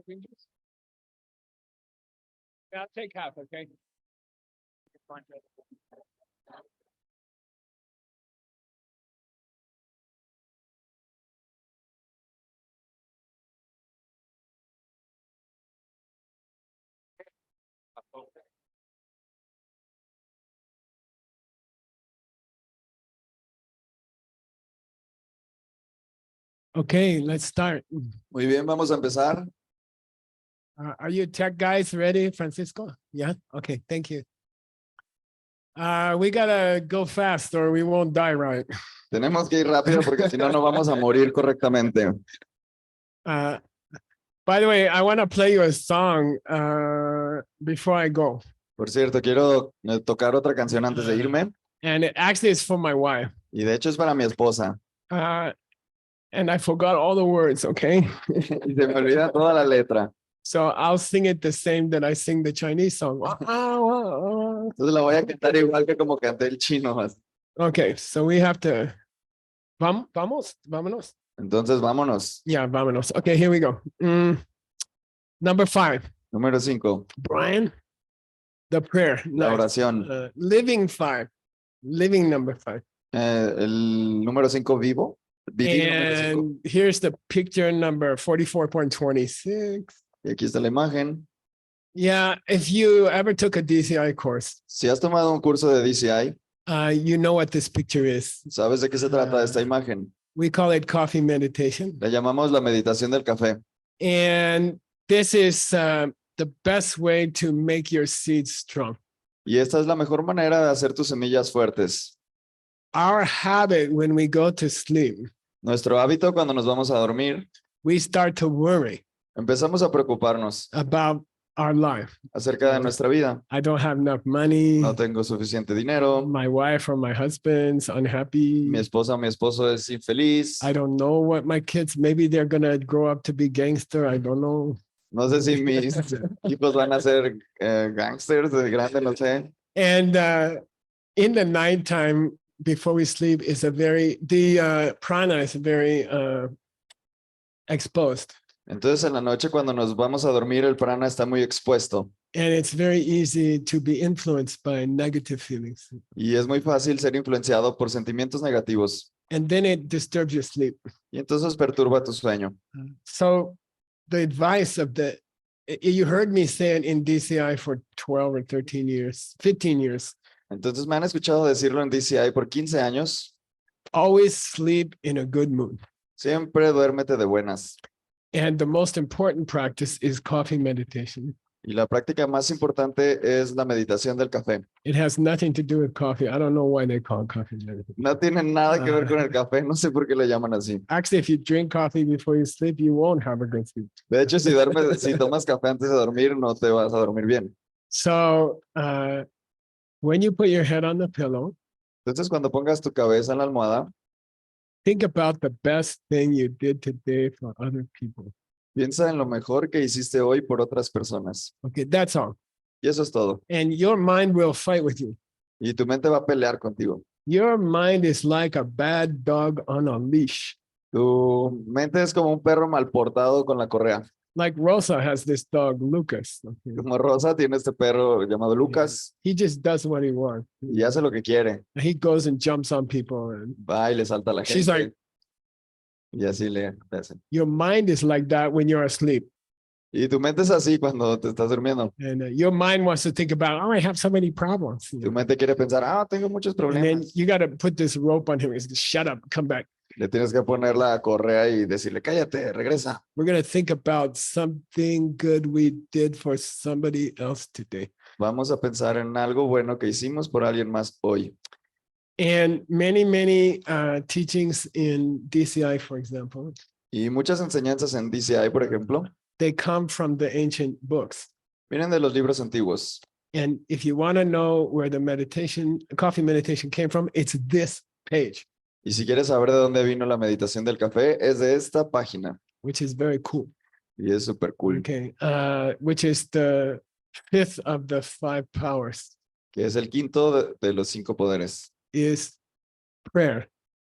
Yeah, I'll take half, okay? Okay, let's start. Muy bien, vamos a empezar. Are you tech guys ready, Francisco? Yeah? Okay, thank you. We gotta go fast or we won't die right. Tenemos que ir rápido porque si no, no vamos a morir correctamente. Uh, by the way, I want to play you a song before I go. Por cierto, quiero tocar otra canción antes de irme. And it actually is for my wife. Y de hecho es para mi esposa. And I forgot all the words, okay? Y se me olvida toda la letra. So I'll sing it the same that I sing the Chinese song. Entonces la voy a cantar igual que como canté el chino. Okay, so we have to. Vámonos. Entonces vámonos. Yeah, vámonos. Okay, here we go. Number 5. Número 5. Brian, the prayer. La oración. Living 5. Living number 5. El número 5, vivo. Vivir número 5. And here's the picture number 44.26. Y aquí está la imagen. Yeah, if you ever took a DCI course, Si has tomado un curso de DCI, you know what this picture is. ¿sabes de qué se trata esta imagen? We call it coffee meditation. Le llamamos la meditación del café. And this is the best way to make your seeds strong. Y esta es la mejor manera de hacer tus semillas fuertes. Our habit when we go to sleep, Nuestro hábito cuando nos vamos a dormir, we start to worry empezamos a preocuparnos about our life. acerca de nuestra vida. I don't have enough money. No tengo suficiente dinero. My wife or my husband's unhappy. Mi esposa o mi esposo es infeliz. I don't know what my kids, maybe they're going to grow up to be gangster. I don't know. No sé si mis hijos van a ser gangsters de grande, no sé. And in the nighttime, before we sleep, is the prana is very exposed. Entonces en la noche cuando nos vamos a dormir el prana está muy expuesto. And it's very easy to be influenced by negative feelings. Y es muy fácil ser influenciado por sentimientos negativos. And then it disturbs your sleep. Y entonces perturba tu sueño. So the advice of you heard me say it in DCI for 12 or 13 years, 15 years. Entonces me han escuchado decirlo en DCI por 15 años. Always sleep in a good mood. Siempre duérmete de buenas. And the most important practice is coffee meditation. Y la práctica más importante es la meditación del café. It has nothing to do with coffee. I don't know why they call it coffee meditation. No tiene nada que ver con el café, no sé por qué le llaman así. Actually, if you drink coffee before you sleep, you won't have a good sleep. De hecho, si tomas café antes de dormir, no te vas a dormir bien. So when you put your head on the pillow, Entonces, cuando pongas tu cabeza en la almohada, think about the best thing you did today for other people. piensa en lo mejor que hiciste hoy por otras personas. Okay, that's all. Y eso es todo. And your mind will fight with you. Y tu mente va a pelear contigo. Your mind is like a bad dog on a leash. Tu mente es como un perro mal portado con la correa. Like Rosa has this dog, Lucas. Okay. Como Rosa tiene este perro llamado Lucas He just does what he wants. y hace lo que quiere. He goes and jumps on people. And Va y le salta a la she's gente. like, Y así le hacen. your mind is like that when you're asleep. Y tu mente es así cuando te estás durmiendo. And your mind wants to think about, oh, I have so many problems. Tu mente quiere pensar, tengo muchos And then problemas. you got to put this rope on him. He's shut up, come back. Le tienes que poner la correa y decirle, cállate, regresa. We're going to think about something good we did for somebody else today. Vamos a pensar en algo bueno que hicimos por alguien más hoy. And many teachings in DCI, for example, Y muchas enseñanzas en DCI, por ejemplo, they come from the ancient books. vienen de los libros antiguos. And if you want to know where the coffee meditation came from, it's this page, Y si quieres saber de dónde vino la meditación del café, es de esta página. which is very cool. Y es súper cool. Okay. Which is the 5th of the 5 powers, Que es el quinto de los 5 poderes. is prayer.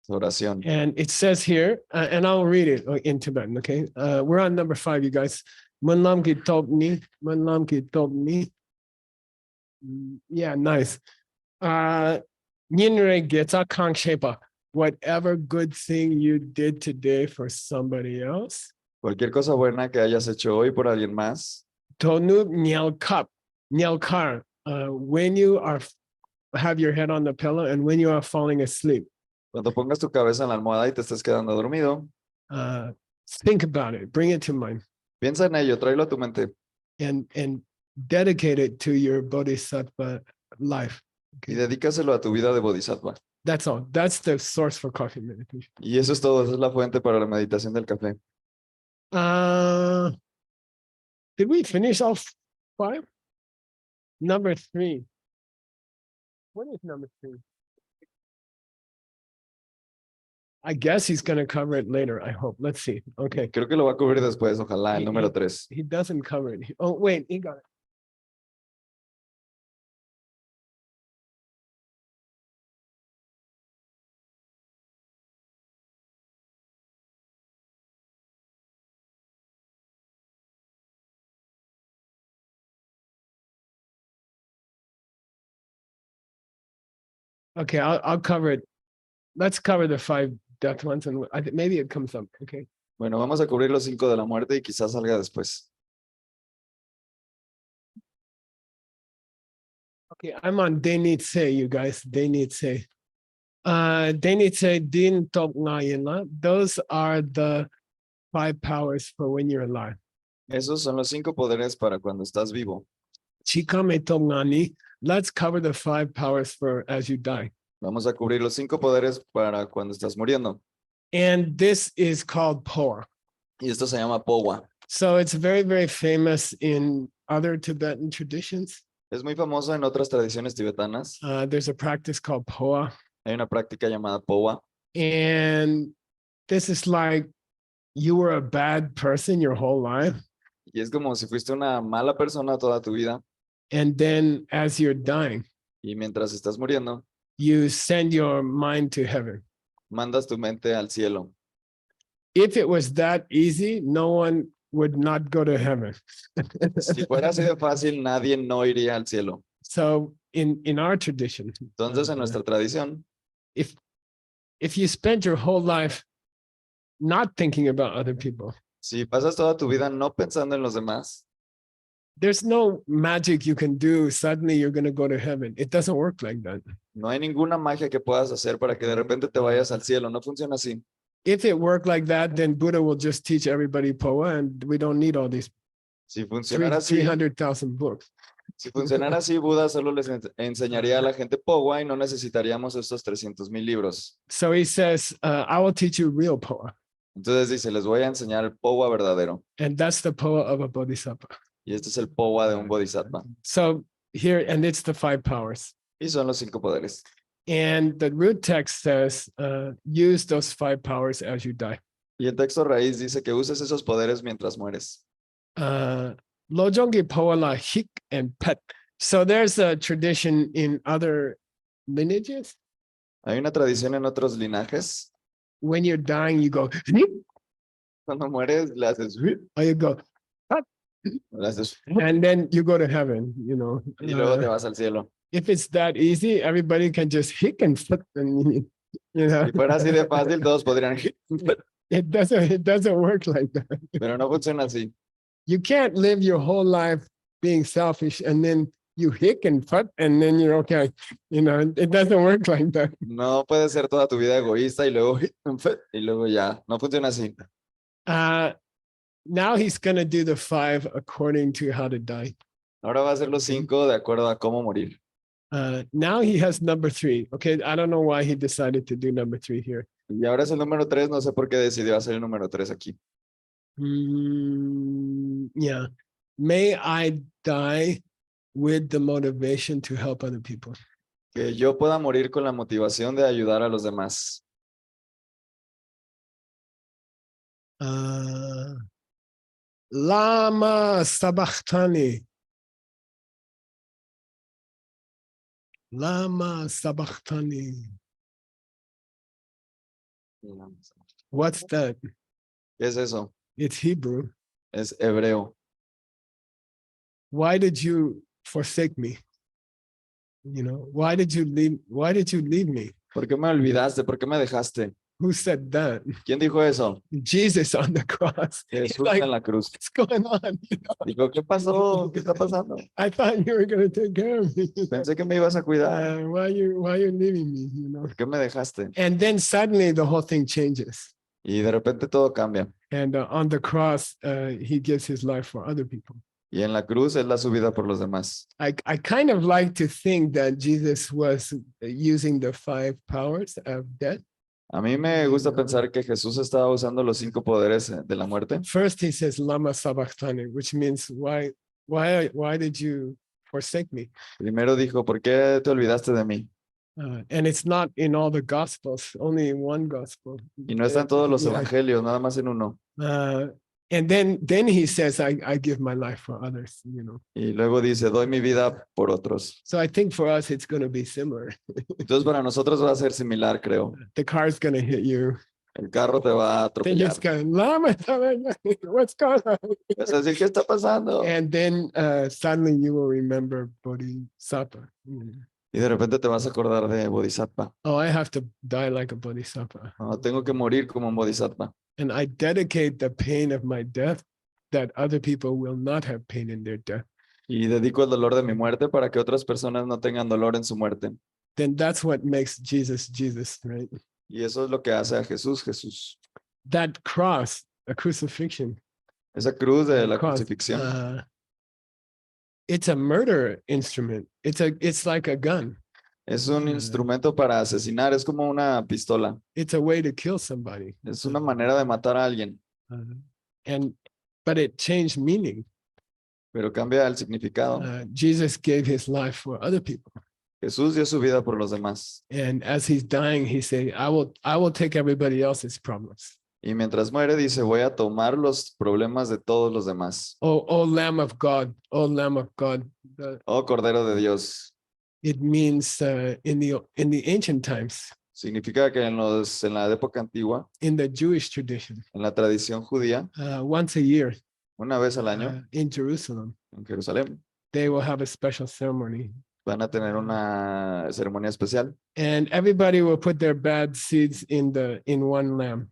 Oración. And it says here, and I'll read it in Tibetan, okay? We're on number 5, you guys. Manlam ki topni. Manlam ki topni. Yeah, nice. Nyinre geta kangshepa. Whatever good thing you did today for somebody else. Cualquier cosa buena que hayas hecho hoy por alguien más. Tonu nyelkap. Nyelkar. When you are have your head on the pillow and when you are falling asleep. Cuando pongas tu cabeza en la almohada y te estés quedando dormido, Think about it. Bring it to mind. piensa en ello, tráelo a tu mente And dedicate it to your bodhisattva life. y dedícaselo a tu vida de bodhisattva. That's all. That's the source for coffee meditation. Y eso es todo, esa es la fuente para la meditación del café. Did we finish all 5? Number 3. What is number 3? I guess he's going to cover it later, I hope. Let's see. Okay. Creo que lo va a cubrir después, ojalá, el número 3. He doesn't cover it. Oh, wait, he got it. Okay, I'll cover it. Let's cover the 5 death ones and I think maybe it comes up. Okay. Bueno, vamos a cubrir los 5 de la muerte y quizás salga después. Okay, I'm on Denitse, you guys. Denitse. Denitse Din Top Ngayinla. Those are the 5 powers for when you're alive. Esos son los 5 poderes para cuando estás vivo. Chikame Top Ngani. Let's cover the 5 powers for as you die. Vamos a cubrir los 5 poderes para cuando estás muriendo. And this is called Poa. Y esto se llama Powa. So it's very, very famous in other Tibetan traditions. Es muy famoso en otras tradiciones tibetanas. There's a practice called Poa. Hay una práctica llamada Powa. And this is like you were a bad person your whole life. Y es como si fuiste una mala persona toda tu vida. And then as you're dying, Y mientras estás muriendo, you send your mind to heaven. mandas tu mente al cielo. If it was that easy, no one would not go to heaven. Si fuera así de fácil, nadie no iría al cielo. So in our tradition, Entonces, en nuestra tradición, if you spend your whole life not thinking about other people, si pasas toda tu vida no pensando en los demás, there's no magic you can do. Suddenly you're going to go to heaven. It doesn't work like that. no hay ninguna magia que puedas hacer para que de repente te vayas al cielo. No funciona así. If it worked like that, then Buddha will just teach everybody Poa and we don't need all these Si funcionara así, 300,000 books. si funcionara así, Buda solo les enseñaría a la gente Powa y no necesitaríamos estos 300,000 libros. So he says, I will teach you real Poa. Entonces dice, les voy a enseñar el Powa verdadero. And that's the Poa of a Bodhisattva. Y este es el Powa de un Bodhisattva. So here, and it's the 5 powers. Y son los 5 poderes. And the root text says, use those 5 powers as you die. Y el texto raíz dice que uses esos poderes mientras mueres. Lojongi Poa la hik and pet. So there's a tradition in other lineages. Hay una tradición en otros linajes. When you're dying, you go, "Hik," Cuando mueres, le haces, or you go, le haces and then you go to heaven, you know. y luego te vas al cielo. If it's that easy, everybody can just hick and flip, and you know. Si fuera así de fácil, todos podrían. It doesn't work like that. Pero no funciona así. You can't live your whole life being selfish and then you hick and fut and then you're okay. You know, it doesn't work like that. No puedes ser toda tu vida egoísta y luego ya. No funciona así. Now he's gonna do the 5 according to how to die. Ahora va a ser los 5 de acuerdo a cómo morir. Now he has number 3. Okay, I don't know why he decided to do number 3 here. Y ahora es el número 3, no sé por qué decidió hacer el número 3 aquí. Yeah. May I die with the motivation to help other people. Que yo pueda morir con la motivación de ayudar a los demás. Lama Sabachthani. Lama Sabachthani. What's that? ¿Qué es eso? It's Hebrew. Es hebreo. why did you forsake me? You know, why did you leave me? ¿Por qué me olvidaste? ¿Por qué me dejaste? Who said that? ¿Quién dijo eso? Jesus on the cross. He's Jesús like, en la cruz. what's going on? You know, Dijo, ¿qué pasó? ¿Qué está pasando? I thought you were going to take care of me. Pensé que me ibas a cuidar. Why you leaving me? You know. ¿Por qué me dejaste? And then suddenly the whole thing changes. Y de repente todo cambia. And on the cross, he gives his life for other people. Y en la cruz Él da su vida por los demás. I kind of like to think that Jesus was using the 5 powers of death. A mí me gusta pensar que Jesús estaba usando los 5 poderes de la muerte. First, he says, Lama Sabachthani, which means, why did you forsake me? Primero dijo, ¿por qué te olvidaste de mí? And it's not in all the Gospels, only in one Gospel. Y no está en todos los Yeah. evangelios, nada más en uno. And then he says, I give my life for others, you know. Y luego dice, doy mi vida por otros. So I think for us, it's going to be similar. Entonces para nosotros va a ser similar, creo. The car's going to hit you. El carro te va a Then atropellar. it's going, Lama Sabachthani, what's going on? Vas a decir, ¿qué está pasando? And then suddenly you will remember Bodhisattva. Y de repente te vas a acordar de Bodhisattva. Oh, I have to die like a Bodhisattva. No, tengo que morir como un Bodhisattva. And I dedicate the pain of my death that other people will not have pain in their death. Y dedico el dolor de mi muerte para que otras personas no tengan dolor en su muerte. Then that's what makes Jesus, Jesus, right? Y eso es lo que hace a Jesús, Jesús. That cross, a crucifixion. Esa cruz de la cross, crucifixión it's a murder instrument. It's like a gun. es un instrumento para asesinar, es como una pistola. It's a way to kill somebody. Es una manera de matar a alguien, But it changed meaning. pero cambia el significado. Jesus gave his life for other people. Jesús dio su vida por los demás. And as he's dying, he said, I will take everybody else's problems. Y mientras muere, dice, voy a tomar los problemas de todos los demás. Oh Lamb of God, oh Lamb of God. Oh, Cordero de Dios. It means in the ancient times, Significa que en la época antigua, in the Jewish tradition, en la tradición judía, once a year una vez al año, in Jerusalem, en Jerusalén, they will have a special ceremony. van a tener una ceremonia especial. And everybody will put their bad seeds in one lamb.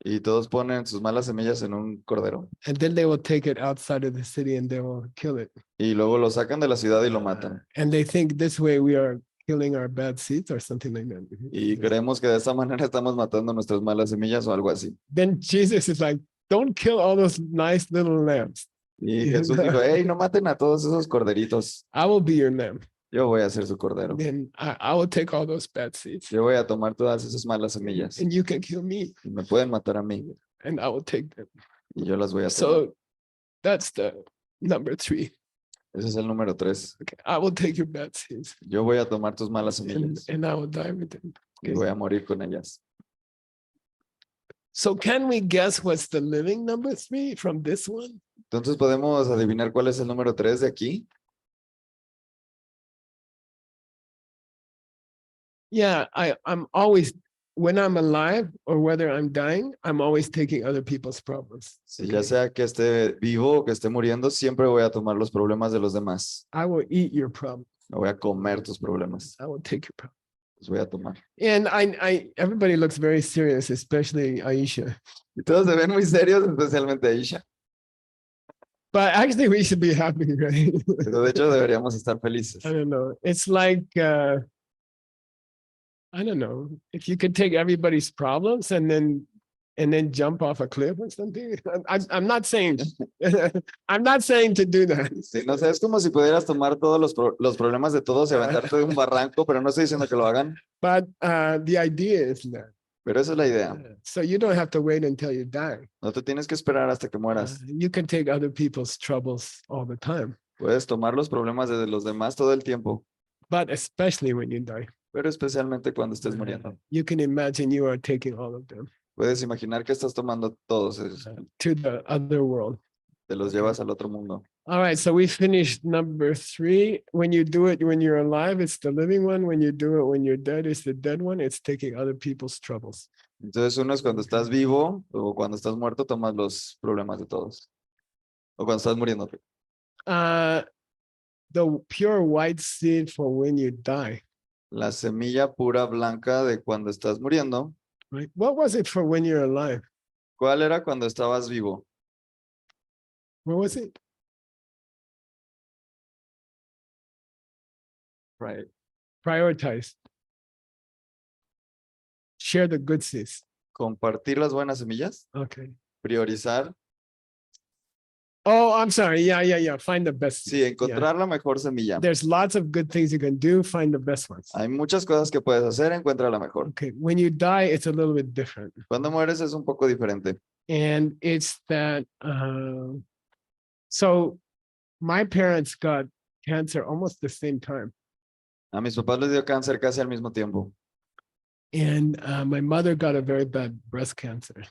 Y todos ponen sus malas semillas en un cordero. And then they will take it outside of the city and they will kill it. Y luego lo sacan de la ciudad y lo matan. And they think this way we are killing our bad seeds or something like that. Y creemos que de esta manera estamos matando nuestras malas semillas o algo así. Then Jesus is like, don't kill all those nice little lambs. Y Jesús dijo, hey, no maten a todos esos corderitos. I will be your lamb. Yo voy a ser su cordero. Then I will take all those bad seeds. Yo voy a tomar todas esas malas semillas. And you can kill me. Y me pueden matar a mí. And I will take them. Y yo las voy a tomar. So that's the number 3. Ese es el número 3. Okay, I will take your bad seeds. Yo voy a tomar tus malas semillas. And I will die with them. Y voy a morir con ellas. So can we guess what's the living number 3 from this one? Entonces podemos adivinar cuál es el número 3 de aquí. Yeah, I'm always, when I'm alive or whether I'm dying, I'm always taking other people's problems. Si ya sea que esté vivo o que esté muriendo, siempre voy a tomar los problemas de los demás. I will eat your problems. Me voy a comer tus problemas. I will take your problems. Los voy a tomar. And everybody looks very serious, especially Aisha. Y todos se ven muy serios, especialmente Aisha. But actually, we should be happy, right? Pero de hecho deberíamos estar felices. I don't know. It's like, I don't know, if you could take everybody's problems and then jump off a cliff or something. I'm not saying, I'm not saying to do that. Sí, no sé, es como si pudieras tomar todos los problemas de todos y aventarte de un barranco, pero no estoy diciendo que lo hagan. But the idea is that. Pero esa es la idea. So you don't have to wait until you die. No te tienes que esperar hasta que mueras. You can take other people's troubles all the time. Puedes tomar los problemas de los demás todo el tiempo, But especially when you die. pero especialmente cuando estés muriendo. You can imagine you are taking all of them Puedes imaginar que estás tomando todos esos, to the other world. te los llevas al otro mundo. All right, so we finished number 3. When you do it when you're alive, it's the living one. When you do it when you're dead, it's the dead one. It's taking other people's troubles. Entonces uno es cuando estás vivo o cuando estás muerto, tomas los problemas de todos. O cuando estás muriendo. the pure white seed for when you die, La semilla pura blanca de cuando estás muriendo. right? What was it for when you're alive? ¿Cuál era cuando estabas vivo? What was it? Right. Prioritize. Share the good seeds. Compartir las buenas semillas. Okay. Priorizar. Oh, I'm sorry. Yeah. Find the best. Sí, encontrar la mejor semilla. There's lots of good things you can do. Find the best ones. Hay muchas cosas que puedes hacer, encuentra la mejor. Okay. When you die, it's a little bit different. Cuando mueres es un poco diferente. And it's that, so my parents got cancer almost the same time. A mis papás les dio cáncer casi al mismo tiempo. And my mother got a very bad breast cancer.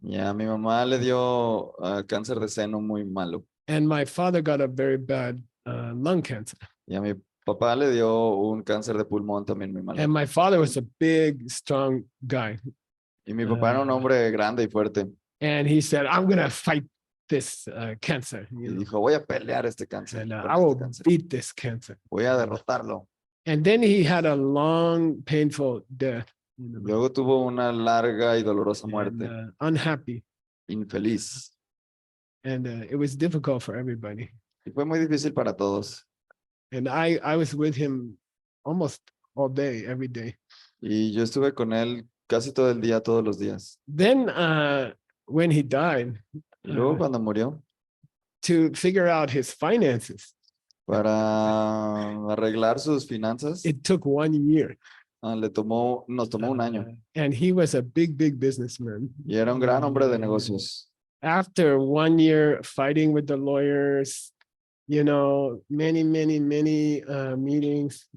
Y a mi mamá le dio cáncer de seno muy malo. And my father got a very bad lung cancer. Y a mi papá le dio un cáncer de pulmón también muy malo. And my father was a big, strong guy. Y mi papá era un hombre grande y fuerte. And he said, I'm going to fight this cancer. Y You know? dijo, voy a pelear este cáncer. And contra I will este cáncer. beat this cancer. Voy a derrotarlo. And then he had a long, painful death. You know, Luego tuvo una larga y dolorosa and, muerte. unhappy. Infeliz. And it was difficult for everybody. Y fue muy difícil para todos. And I was with him almost all day, every day. Y yo estuve con él casi todo el día, todos los días. Then when he died, Y luego cuando murió, to figure out his finances, para arreglar sus finanzas, it took 1 year. nos tomó un año. And he was a big, big businessman. Y era un gran hombre de negocios. After 1 year fighting with the lawyers, you know, many meetings,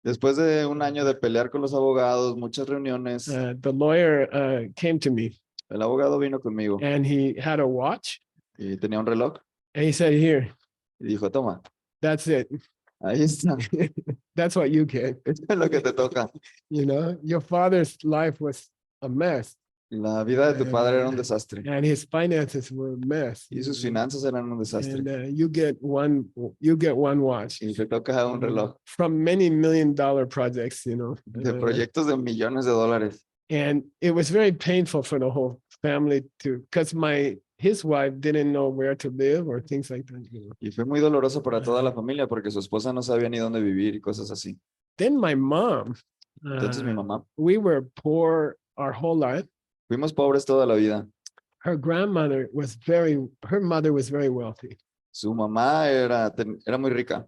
Después de un año de pelear con los abogados, muchas reuniones, the lawyer came to me el abogado vino conmigo and he had a watch y tenía un reloj and he said, here, y dijo, toma, that's it. ahí está, That's what you get. esto es lo que te toca. You know, your father's life was a mess La vida de tu padre era un desastre and his finances were a mess. y sus finanzas eran un desastre. And you get one watch Y te toca un reloj from many $1 million projects, you know. de proyectos de millones de dólares. And it was very painful for the whole family to, because his wife didn't know where to live or things like that. You know. Y fue muy doloroso para toda la familia porque su esposa no sabía ni dónde vivir y cosas así. Then my mom, Entonces mi mamá, we were poor our whole life. fuimos pobres toda la vida. Her mother was very wealthy. Su mamá era muy rica.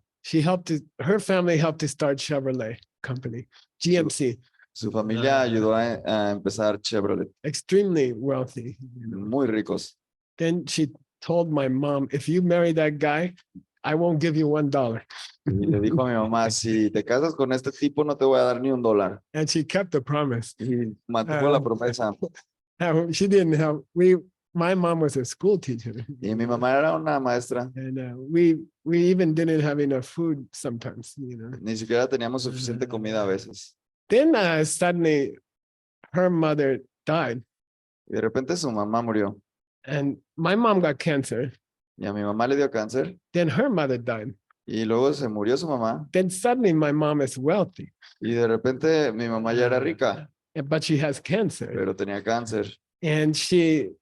Her family helped to start Chevrolet company, GMC, Su familia ayudó a empezar Chevrolet. extremely wealthy. You know. Muy ricos. Then she told my mom, if you marry that guy, I won't give you $1. Y le dijo a mi mamá, si te casas con este tipo no te voy a dar ni $1. And she kept the promise. Y mantuvo la promesa. She didn't have, my mom was a school teacher. Y mi mamá era una maestra. And we even didn't have enough food sometimes, you know. Ni siquiera teníamos suficiente comida a veces. Then suddenly her mother died Y de repente su mamá murió. and my mom got cancer. Y a mi mamá le dio cáncer. Then her mother died. Y luego se murió su mamá. Then suddenly my mom is wealthy, Y de repente mi mamá ya era rica, but she has cancer. pero tenía cáncer. And she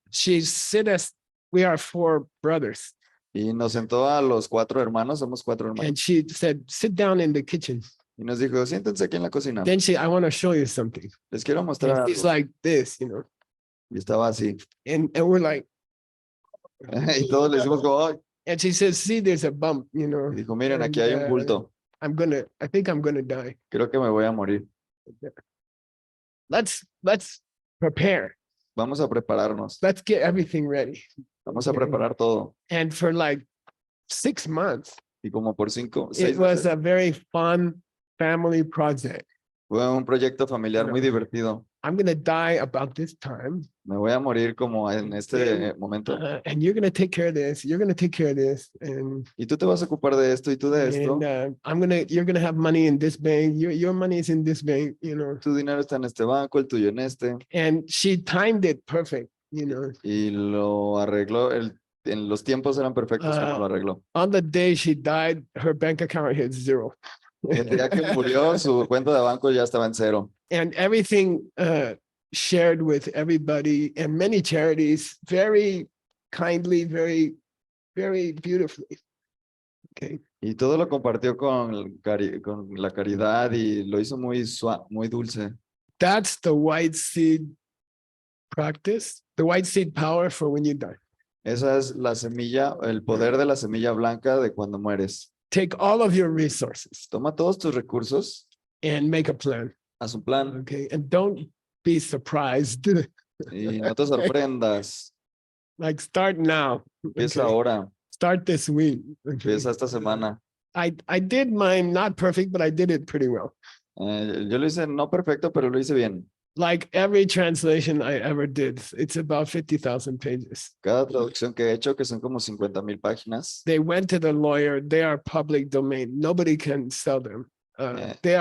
said us, we are 4 brothers. Y nos sentó a los 4 hermanos, somos 4 hermanos. And she said, sit down in the kitchen. Y nos dijo, siéntense aquí en la cocina. Then I want to show you something. Les quiero mostrar And it's algo. like this, you know. Y estaba así. And we're like, Y todos le decimos como, "Ay". and she says, see, there's a bump, you know. Y dijo, miren, aquí hay un bulto. I think I'm gonna die. Creo que me voy a morir. Let's prepare. Vamos a prepararnos. Let's get everything ready. Vamos a preparar todo. And for like 6 months, Y como por 5, it 6 was meses, a very fun family project. fue un proyecto familiar muy divertido. I'm gonna die about this time. Me voy a morir como en este momento. And you're gonna take care of this. You're gonna take care of this. And Y tú te vas a ocupar de esto y tú de esto. you're gonna have money in this bank. Your money is in this bank, you know. Tu dinero está en este banco, el tuyo en este. And she timed it perfect, you know. Y lo arregló, el en los tiempos eran perfectos como lo arregló. On the day she died, her bank account hit 0. El día que murió, su cuenta de banco ya estaba en cero. And everything shared with everybody and many charities, very kindly, very, very beautifully. Okay. Y todo lo compartió con la caridad y lo hizo muy muy dulce. That's the white seed practice, the white seed power for when you die. Esa es la semilla, el poder de la semilla blanca de cuando mueres. Take all of your resources Toma todos tus recursos, and make a plan. haz un plan Okay. And don't be surprised. y no te sorprendas. Like start now. Empieza Okay. ahora, Start this week. Okay. empieza esta semana. I did mine not perfect, but I did it pretty well. Yo lo hice no perfecto, pero lo hice bien. Like every translation I ever did, it's about 50,000 pages. Cada traducción que he hecho, que son como 50,000 páginas, They went to the lawyer. They are public domain. Nobody can sell them. Yeah. They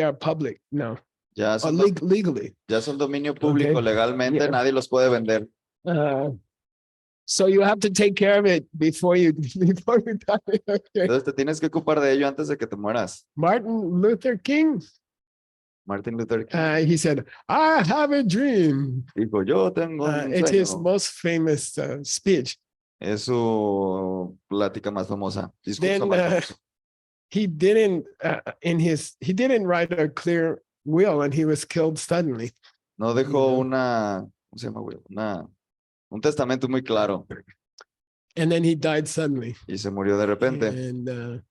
are public now, ya son, legally. ya son dominio público Okay. legalmente, Yeah. nadie los puede vender. So you have to take care of it before you die. Okay. Entonces te tienes que ocupar de ello antes de que te mueras. Martin Luther King, Martin Luther King he said, "I have a dream." dijo, yo tengo un It's his sueño. most famous speech. Es su plática más famosa. Discurso Then más famoso. he didn't he didn't write a clear will, and he was killed suddenly. No dejó una, ¿cómo se llama, güey? Un testamento muy claro And then he died suddenly. y se murió de repente. And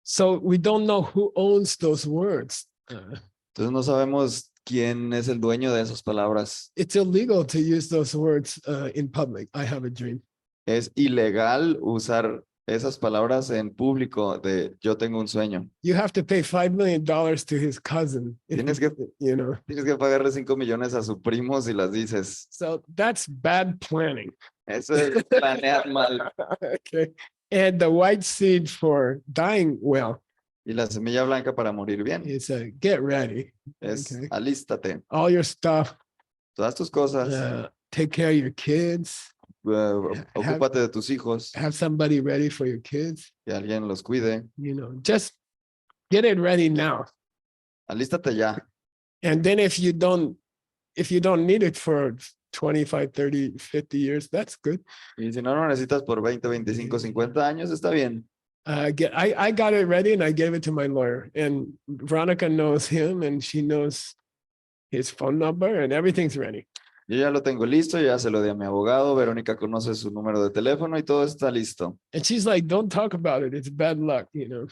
so we don't know who owns those words. Entonces no sabemos quién es el dueño de esas palabras. It's illegal to use those words in public. I have a dream. Es ilegal usar esas palabras en público de yo tengo un sueño. You have to pay $5 million to his cousin. Tienes que, You know. tienes que pagarle 5 millones a su primo si las dices. So that's bad planning. Eso es planear mal. Okay. And the white seed for dying well Y la semilla blanca para morir bien is get ready. es Okay. alístate. All your stuff. Todas tus cosas. Take care of your kids. Ocúpate de tus hijos. Have somebody ready for your kids. Que alguien los cuide. You know, just get it ready now. Alístate ya. And then if you don't need it for 25, 30, 50 years, that's good. Y si no lo necesitas por 20, 25, 50 años, está bien. I got it ready and I gave it to my lawyer, and Veronica knows him and she knows his phone number and everything's ready. Yo ya lo tengo listo, ya se lo di a mi abogado. Verónica conoce su número de teléfono y todo está listo. And she's like, don't talk about it. It's bad luck, you know.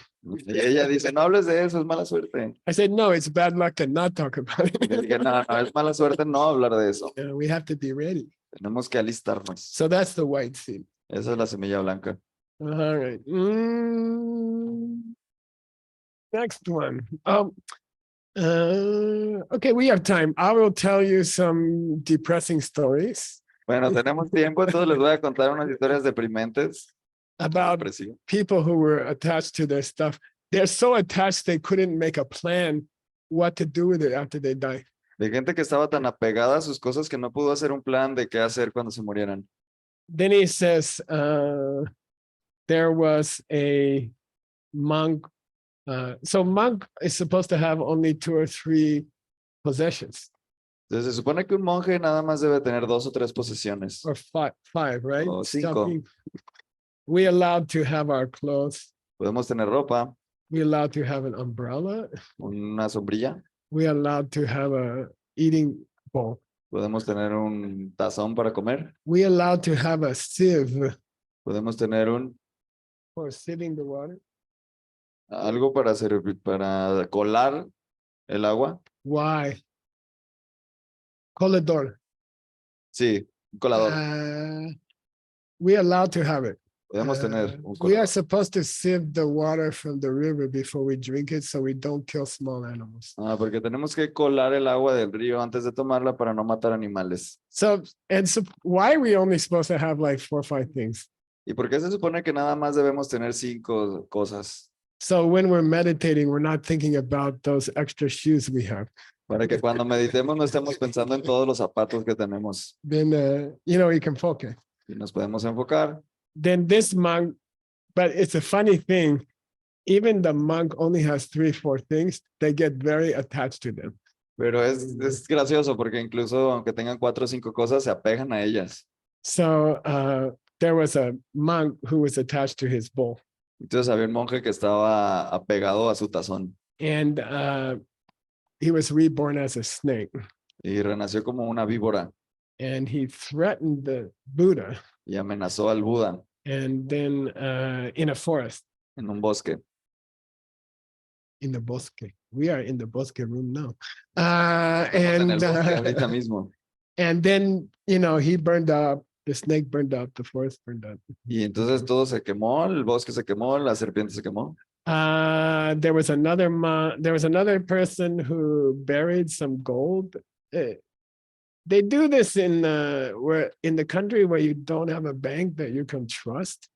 Y ella dice, no hables de eso, es mala suerte. I said, no, it's bad luck to not talk about Y le it. dije, no, es mala suerte no hablar de eso. We have to be ready. Tenemos que alistarnos. So that's the white seed. Esa es la semilla blanca. All right. Next one. Okay, we have time. I will tell you some depressing stories Bueno, tenemos tiempo, entonces les voy a contar unas historias deprimentes. about Depresivo. people who were attached to their stuff. They're so attached they couldn't make a plan what to do with it after they die. De gente que estaba tan apegada a sus cosas que no pudo hacer un plan de qué hacer cuando se murieran. Then he says there was a monk. So monk is supposed to have only 2 or 3 possessions, Entonces se supone que un monje nada más debe tener 2 o 3 posesiones. or five, right? O 5. Stuffing. We allowed to have our clothes. Podemos tener ropa, We allowed to have an umbrella. una sombrilla, We allowed to have a eating bowl. podemos tener un tazón para comer, We allowed to have a sieve podemos tener for sieving the water. algo para servir, para colar el agua. Why? Colador. Sí, un colador. We allowed to have it. Podemos tener un We are colador. supposed to sieve the water from the river before we drink it so we don't kill small animals. Porque tenemos que colar el agua del río antes de tomarla para no matar animales. So why are we only supposed to have like 4 or 5 things? ¿Y por qué se supone que nada más debemos tener 5 cosas? So when we're meditating, we're not thinking about those extra shoes we have. Para que cuando meditemos no estemos pensando en todos los zapatos que tenemos. Then, you know, you can focus. Y nos podemos enfocar. Then this monk, but it's a funny thing. Even the monk only has 3, 4 things. They get very attached to them. Pero es gracioso porque incluso aunque tengan 4 o 5 cosas, se apegan a ellas. So there was a monk who was attached to his bowl, Entonces había un monje que estaba apegado a su tazón and he was reborn as a snake, y renació como una víbora and he threatened the Buddha, y amenazó al Buda and then in a forest, en un bosque. in the bosque. We are in the bosque room now. Estamos en el bosque ahorita mismo. And then, you know, he burned up, the snake burned up, the forest burned up. Y entonces todo se quemó, el bosque se quemó, la serpiente se quemó. There was another person who buried some gold. They do this in the country where you don't have a bank that you can trust.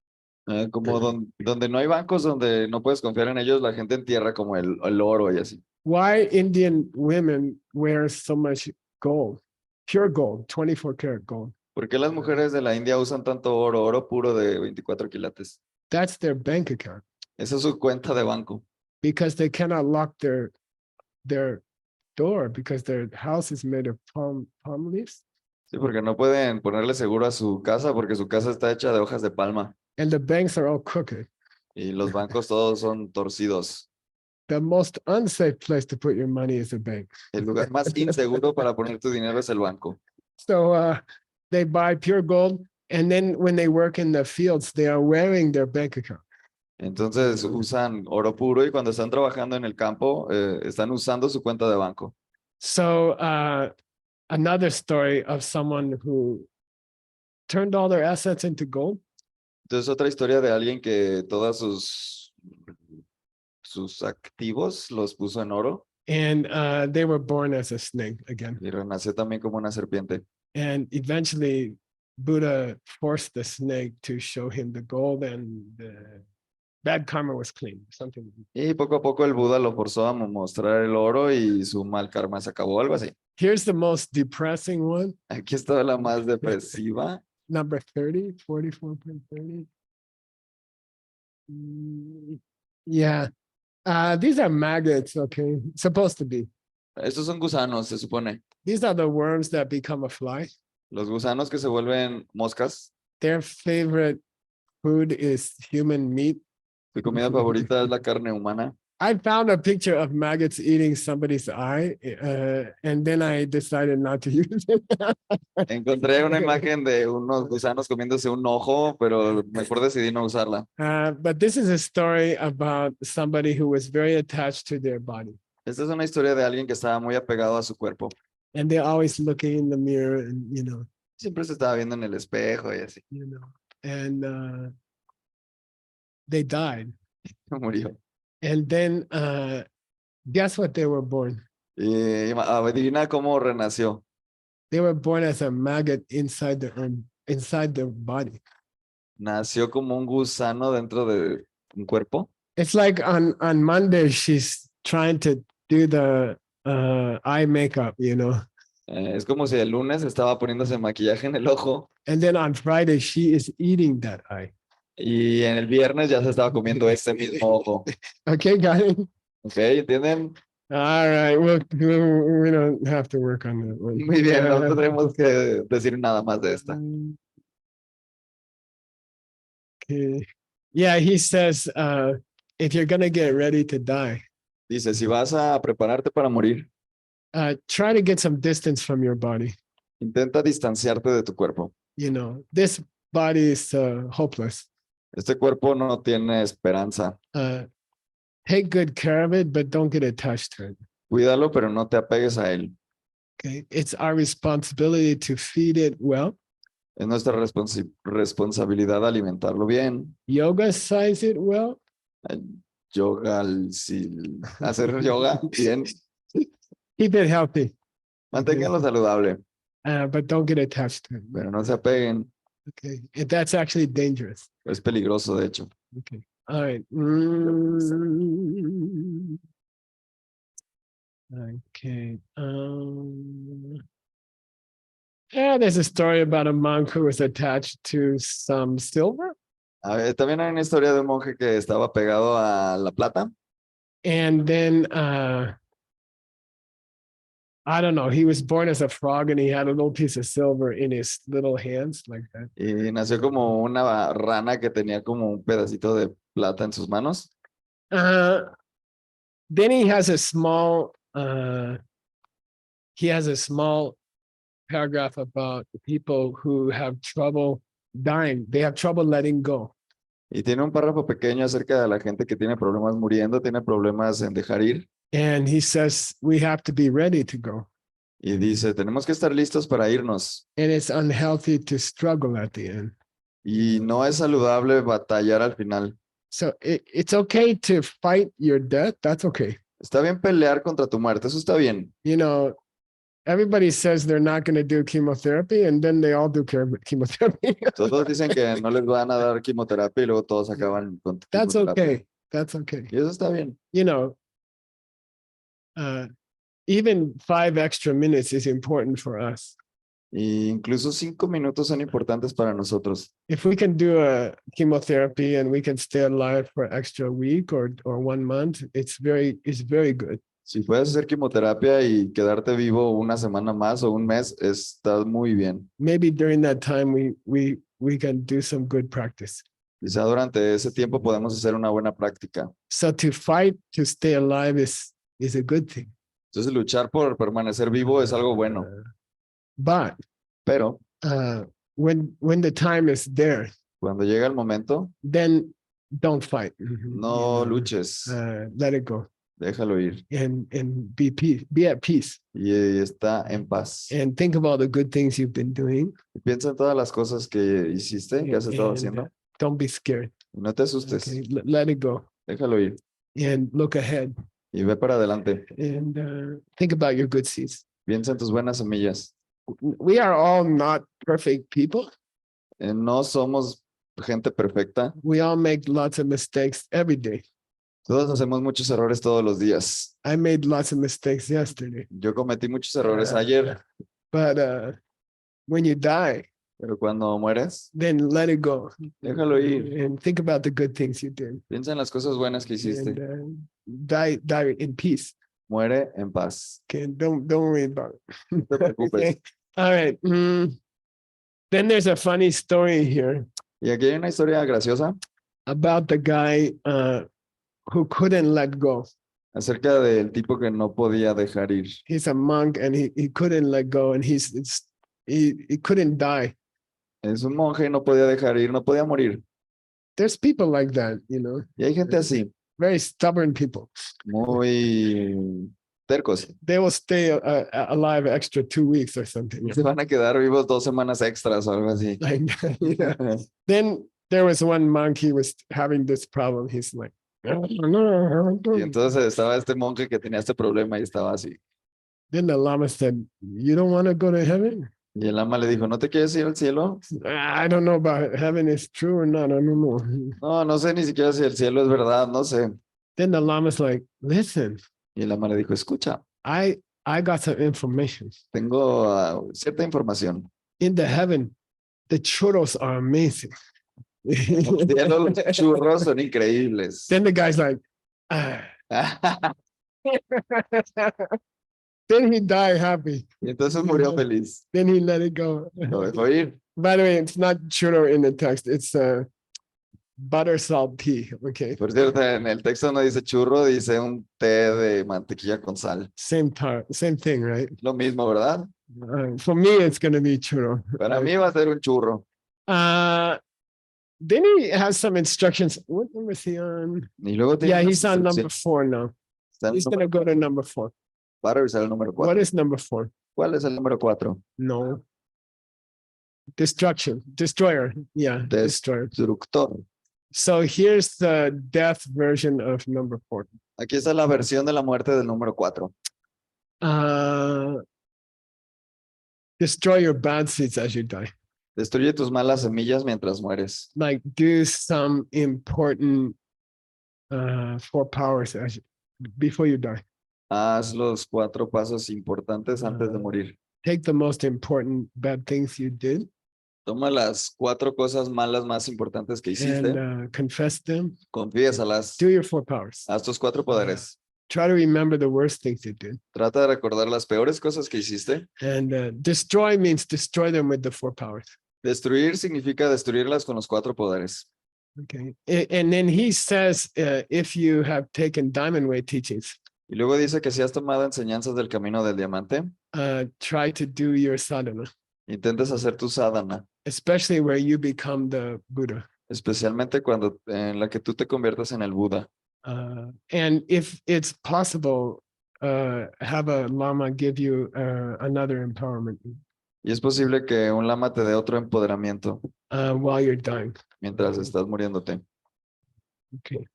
Como donde no hay bancos, donde no puedes confiar en ellos, la gente entierra como el oro y así. Why Indian women wear so much gold? Pure gold, 24 karat gold. ¿Por qué las mujeres de la India usan tanto oro, oro puro de 24 quilates? That's their bank account Esa es su cuenta de banco. because they cannot lock their door because their house is made of palm leaves. Sí, porque no pueden ponerle seguro a su casa porque su casa está hecha de hojas de palma And the banks are all crooked. y los bancos todos son torcidos. The most unsafe place to put your money is a bank. El lugar más inseguro para poner tu dinero es el banco. So they buy pure gold, and then when they work in the fields, they are wearing their bank account. Entonces usan oro puro y cuando están trabajando en el campo, están usando su cuenta de banco. So another story of someone who turned all their assets into gold. Entonces otra historia de alguien que todos sus activos los puso en oro And they were born as a snake again. y renació también como una serpiente. And eventually, Buddha forced the snake to show him the gold, and the bad karma was clean. Something. Y poco a poco el Buda lo forzó a mostrar el oro y su mal karma se acabó, algo así. Here's the most depressing one. Aquí está la más depresiva. Number 30, 44.30. Yeah. These are maggots, okay? Supposed to be. Estos son gusanos, se supone. These are the worms that become a fly. Los gusanos que se vuelven moscas. Their favorite food is human meat. Su comida favorita es la carne humana. I found a picture of maggots eating somebody's eye, and then I decided not to use it. Encontré una imagen de unos gusanos comiéndose un ojo, pero mejor decidí no usarla. But this is a story about somebody who was very attached to their body. Esta es una historia de alguien que estaba muy apegado a su cuerpo. And they're always looking in the mirror and, Siempre se estaba viendo en el espejo y así. And they died. Murió. And then guess what they were born? Y adivina cómo renació. They were born as a maggot inside the body. Nació como un gusano dentro de un cuerpo. It's like on Monday, she's trying to do the eye makeup, Es como si el lunes estaba poniéndose maquillaje en el ojo And then on Friday, she is eating that eye. y en el viernes ya se estaba comiendo ese mismo ojo. Okay, got it? ¿Ok? ¿Entienden? All right. We don't have to work on that one. Muy bien, no tendremos que decir nada más de esta. Okay. Yeah, he says, if you're going to get ready to die, Dice, si vas a prepararte para morir, try to get some distance from your body. intenta distanciarte de tu cuerpo. This body is hopeless. Este cuerpo no tiene esperanza. Take good care of it, but don't get attached to it. Cuídalo, pero no te apegues a él. Okay. It's our responsibility to feed it well. Es nuestra responsabilidad alimentarlo bien. Yoga size it well. Hacer yoga bien. Keep it healthy. Manténganlo saludable, But don't get attached to it. pero no se apeguen. Okay. That's actually dangerous. Es peligroso, de hecho. Okay. All right. Okay. There's a story about a monk who was attached to some silver. A ver, también hay una historia de un monje que estaba pegado a la plata And then I don't know, he was born as a frog and he had a little piece of silver in his little hands like that. y nació como una rana que tenía como un pedacito de plata en sus manos. Then he has a small paragraph about people who have trouble dying. They have trouble letting go. Y tiene un párrafo pequeño acerca de la gente que tiene problemas muriendo, tiene problemas en dejar ir. And he says we have to be ready to go. Y dice, tenemos que estar listos para irnos. And it's unhealthy to struggle at the end. Y no es saludable batallar al final. So it's okay to fight your death. That's okay. Está bien pelear contra tu muerte, eso está bien. You know, everybody says they're not going to do chemotherapy and then they all do chemotherapy. Todos dicen que no les van a dar quimioterapia y luego todos acaban con That's quimioterapia. okay. That's okay. Y eso está bien. You know, even 5 extra minutes is important for us. Y incluso 5 minutos son importantes para nosotros. If we can do a chemotherapy and we can stay alive for an extra week or 1 month, it's very good. Si puedes hacer quimioterapia y quedarte vivo una semana más o un mes, está muy bien. Maybe during that time we can do some good practice. Quizá durante ese tiempo podemos hacer una buena práctica. So to fight to stay alive is a good thing. Entonces luchar por permanecer vivo es algo bueno. But Pero when the time is there, cuando llega el momento, then don't fight. no luches, Let it go déjalo ir. and be at peace Y está en paz. and think of all the good things you've been doing. Y piensa en todas las cosas que hiciste, que has estado and, haciendo. don't be scared. Y no te asustes, Okay, let it go déjalo ir. and look ahead Y ve para adelante. and think about your good seeds. Piensa en tus buenas semillas. We are all not perfect people. No somos gente perfecta. We all make lots of mistakes every day. Todos hacemos muchos errores todos los días. I made lots of mistakes yesterday. Yo cometí muchos errores ayer, But when you die, pero cuando mueres, then let it go déjalo ir. and think about the good things you did. Piensa en las cosas buenas que hiciste. And die in peace. Muere en paz. Okay, don't worry about it. No te preocupes. Okay. All right. Then there's a funny story here Y aquí hay una historia graciosa about the guy who couldn't let go. acerca del tipo que no podía dejar ir. He's a monk and he couldn't let go and he couldn't die. Es un monje, no podía dejar ir, no podía morir. There's people like that, you know, Y hay gente así, very stubborn people. muy tercos. They will stay alive extra 2 weeks or something. Se van a quedar vivos 2 semanas extras o algo así. Like, yeah. Then there was one monk, he was having this problem. He's like, Y entonces estaba este monje que tenía este problema y estaba así. then the Lama said, you don't want to go to heaven? Y el ama le dijo, ¿no te quieres ir al cielo? I don't know about heaven is true or not. I don't know. No, no sé ni siquiera si el cielo es verdad, no sé. Then the Lama's like, listen, Y el ama le dijo, escucha, I got some information. tengo cierta información. In the heaven, the churros are amazing. El cielo, los churros son increíbles. Then the guy's like, ah. Then he died happy. Y entonces murió feliz. Then he let it go. Lo dejó ir. By the way, it's not churro in the text. It's butter salt tea. Okay. Por cierto, en el texto no dice churro, dice un té de mantequilla con sal. Same thing, right? Lo mismo, ¿verdad? For me, it's going to be churro. Para mí va a ser un churro. Then he has some instructions. What number is he on? Y luego tiene Yeah, unas he's on number instrucciones. 4 now. Está en el He's going to número- go to number 4. Va a revisar el número 4. What is number 4? ¿Cuál es el número 4? No. Destroyer. Yeah, destroyer. Destructor. So here's the death version of number 4. Aquí está la versión de la muerte del número 4. Destroy your bad seeds as you die. Destruye tus malas semillas mientras mueres. Like do some important 4 powers before you die. Haz los 4 pasos importantes antes de morir. take the most important bad things you did Toma las 4 cosas malas más importantes que hiciste, and confess them. confiésalas, Do your 4 powers. haz tus 4 poderes. Try to remember the worst things you did. Trata de recordar las peores cosas que hiciste. And destroy means destroy them with the 4 powers. Destruir significa destruirlas con los 4 poderes. Okay. And then he says, if you have taken diamond way teachings, Y luego dice que si has tomado enseñanzas del camino del diamante, try to do your sadhana, intentes hacer tu sadhana, especially where you become the Buddha. especialmente cuando en la que tú te conviertas en el Buda. And if it's possible, have a lama give you another empowerment Y es posible que un lama te dé otro empoderamiento while you're dying. mientras estás muriéndote. Okay.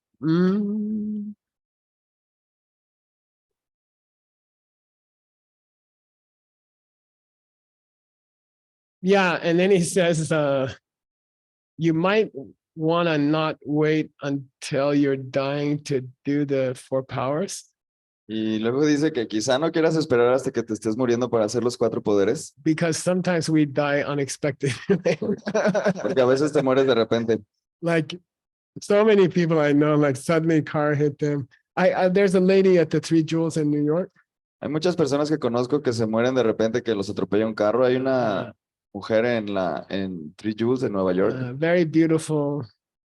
Yeah, and then he says, you might want to not wait until you're dying to do the 4 powers. Y luego dice que quizá no quieras esperar hasta que te estés muriendo para hacer los 4 poderes, Because sometimes we die unexpectedly. porque a veces te mueres de repente. Like so many people I know, like suddenly car hit them. There's a lady at the 3 Jewels in New York. Hay muchas personas que conozco que se mueren de repente, que los atropella un carro. Hay una mujer en Three Jewels de Nueva York, Very beautiful,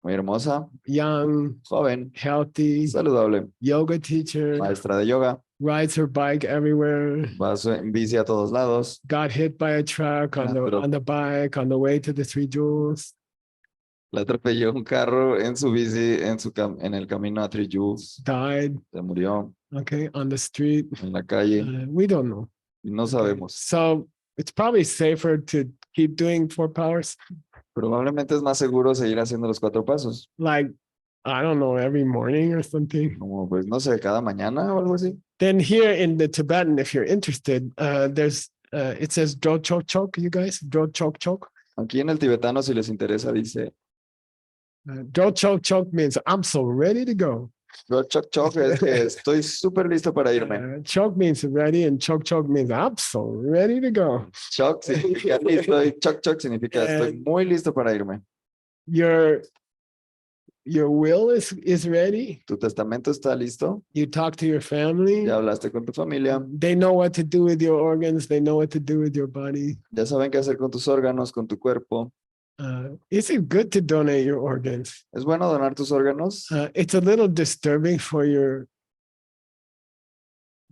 muy hermosa, young, joven, healthy, saludable, yoga teacher, maestra de yoga, rides her bike everywhere. va en bici a todos lados. Got hit by a truck on the bike on the way to the 3 Jewels. La atropelló un carro en su bici en el camino a Three Jewels. Died. Se murió Okay, on the street. en la calle. We don't know. Y no Okay. sabemos. So it's probably safer to keep doing 4 powers. Probablemente es más seguro seguir haciendo los 4 pasos. Like, I don't know, every morning or something. Como pues no sé, cada mañana o algo así. Then here in the Tibetan, if you're interested, there's it says Dro Chok Chok, you guys, Dro Chok Chok. Aquí en el tibetano, si les interesa, dice Dro Chok Chok means I'm so ready to go. Roach, choc, choc, es que estoy súper listo para irme. Chok means ready, and Chok Chok means I'm so ready to go. Choc significa listo y choc, choc significa estoy muy listo para irme. Your will is ready. Tu testamento está listo. You talk to your family. Ya hablaste con tu familia. They know what to do with your organs. They know what to do with your body. Ya saben qué hacer con tus órganos, con tu cuerpo. Is it good to donate your organs? ¿Es bueno donar tus órganos? It's a little disturbing for